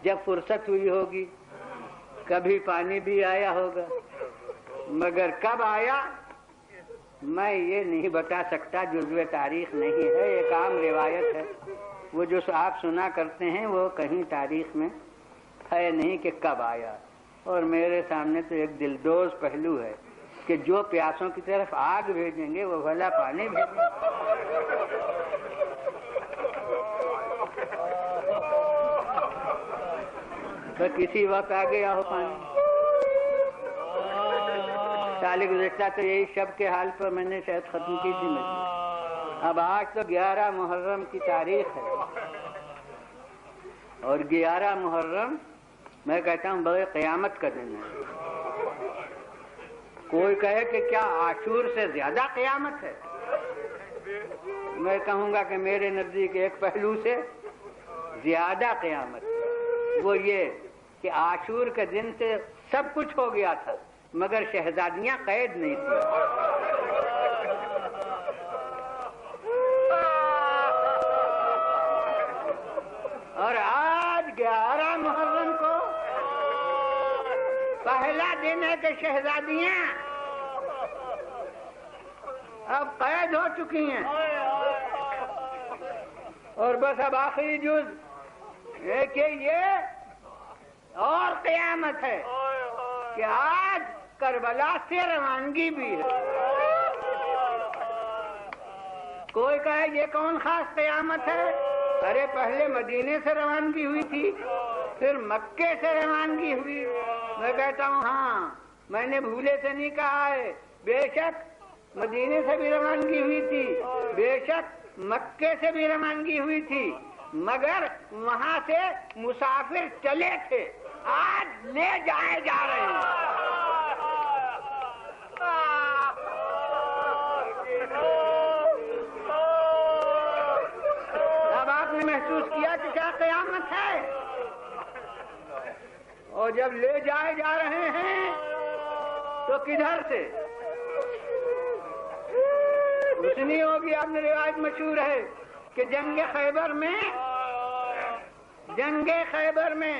S1: جب فرصت ہوئی ہوگی، کبھی پانی بھی آیا ہوگا، مگر کب آیا میں یہ نہیں بتا سکتا، جزو تاریخ نہیں ہے، ایک عام روایت ہے، وہ جو آپ سنا کرتے ہیں وہ کہیں تاریخ میں ہے نہیں کہ کب آیا۔ اور میرے سامنے تو ایک دلدوز پہلو ہے کہ جو پیاسوں کی طرف آگ بھیجیں گے وہ بھلا پانی بھیجیں گے۔ تو کسی وقت آ گیا ہو پانی۔ سال گزشتہ تو یہی شب کے حال پر میں نے شاید ختم کی تھی مجلس۔ اب آج تو 11 محرم کی تاریخ ہے، اور 11 محرم میں کہتا ہوں بڑے قیامت کا دن ہے۔ کوئی کہے کہ کیا عاشور سے زیادہ قیامت ہے؟ میں کہوں گا کہ میرے نزدیک ایک پہلو سے زیادہ قیامت ہے، وہ یہ کہ عاشور کے دن سے سب کچھ ہو گیا تھا مگر شہزادیاں قید نہیں تھیں۔ اور آج 11 محرم کو پہلا دن ہے کہ شہزادیاں اب قید ہو چکی ہیں، اور بس اب آخری جز ہے کہ یہ اور قیامت ہے کہ آج کربلا سے روانگی بھی ہے۔ کوئی کہے یہ کون خاص قیامت ہے؟ ارے پہلے مدینے سے روانگی ہوئی تھی، پھر مکے سے روانگی ہوئی۔ میں کہتا ہوں ہاں، میں نے بھولے سے نہیں کہا ہے، بے شک مدینے سے بھی روانگی ہوئی تھی، بے شک مکے سے بھی روانگی ہوئی تھی، مگر وہاں سے مسافر چلے تھے، آج لے جائے جا رہے ہیں۔ اب آپ نے محسوس کیا کہ کیا قیامت ہے، اور جب لے جائے جا رہے ہیں تو کدھر سے؟ سنی ہوگی آپ نے، روایت مشہور ہے کہ جنگ خیبر میں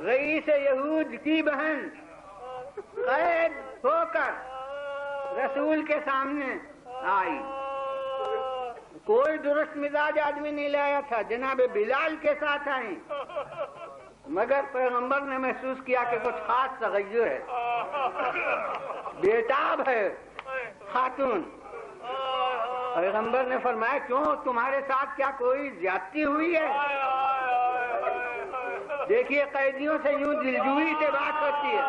S1: رئیس یہود کی بہن قید ہو کر رسول کے سامنے آئی۔ کوئی درست مزاج آدمی نہیں لایا تھا، جناب بلال کے ساتھ آئی، مگر پیغمبر نے محسوس کیا کہ کچھ خاص تغیر ہے، بیتاب ہے خاتون۔ پیغمبر نے فرمایا کیوں، تمہارے ساتھ کیا کوئی زیادتی ہوئی ہے؟ دیکھیے قیدیوں سے یوں دلجوئی سے بات ہوتی ہے،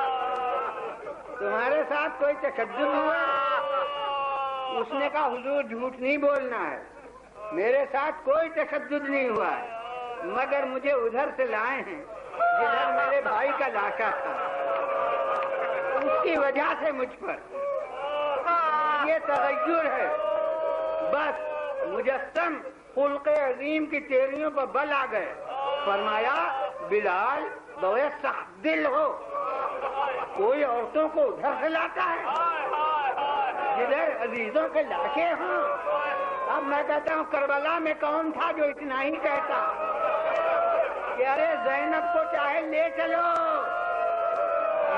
S1: تمہارے ساتھ کوئی تشدد ہوا؟ اس نے کہا حضور جھوٹ نہیں بولنا ہے، میرے ساتھ کوئی تشدد نہیں ہوا ہے، مگر مجھے ادھر سے لائے ہیں جدھر میرے بھائی کا لاشا تھا، اس کی وجہ سے مجھ پر یہ تغیر ہے۔ بس مجسم خلق عظیم کی تیریوں پر بل آ گئے۔ فرمایا بلال بہت سخت دل ہو، کوئی عورتوں کو ادھر سے لاتا ہے جدھر عزیزوں کے لاشیں ہوں۔ اب میں کہتا ہوں کربلا میں کون تھا جو اتنا ہی کہتا کہ ارے زینب کو چاہے لے چلو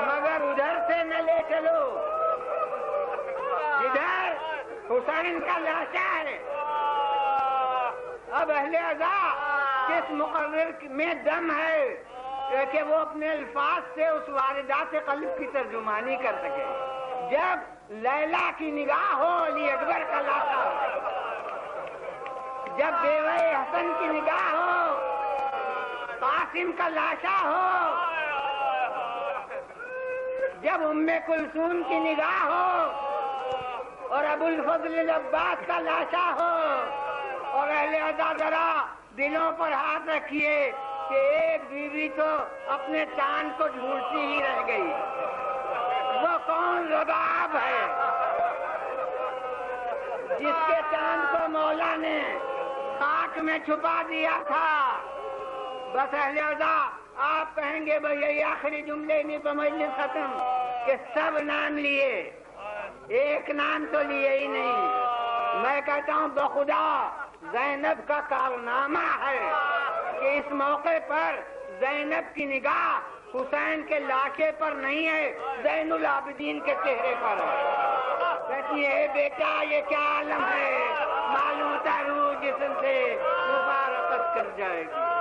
S1: مگر ادھر سے نہ لے چلو جدھر حسین کا لاشا ہے۔ اب اہل عزا کس مقرر میں دم ہے کہ وہ اپنے الفاظ سے اس واردات قلب کی ترجمانی کر سکے۔ جب لیلا کی نگاہ ہو علی اکبر کا لاشا ہو، جب بیوہ حسن کی نگاہ ہو قاسم کا لاشا ہو، جب ام کلثوم کی نگاہ ہو اور ابو الفضل العباس کا لاشا ہو، اور اہل عزا ذرا دلوں پر ہاتھ رکھیے کہ ایک بیوی تو اپنے چاند کو ڈھونڈتی ہی رہ گئی، وہ کون رباب ہے جس کے چاند کو مولا نے خاک میں چھپا دیا تھا۔ بس اہل عزا آپ کہیں گے بھئی یہ آخری جملے نہیں تو مجلس ختم، کہ سب نام لیے ایک نام تو لیے ہی نہیں۔ میں کہتا ہوں بخدا زینب کا کارنامہ ہے کہ اس موقع پر زینب کی نگاہ حسین کے لاشے پر نہیں ہے، زین العابدین کے چہرے پر ہے۔ کہتی ہے بیٹا یہ کیا عالم ہے، معلوم ہوتا روح جسم سے مبارکت کر جائے گی۔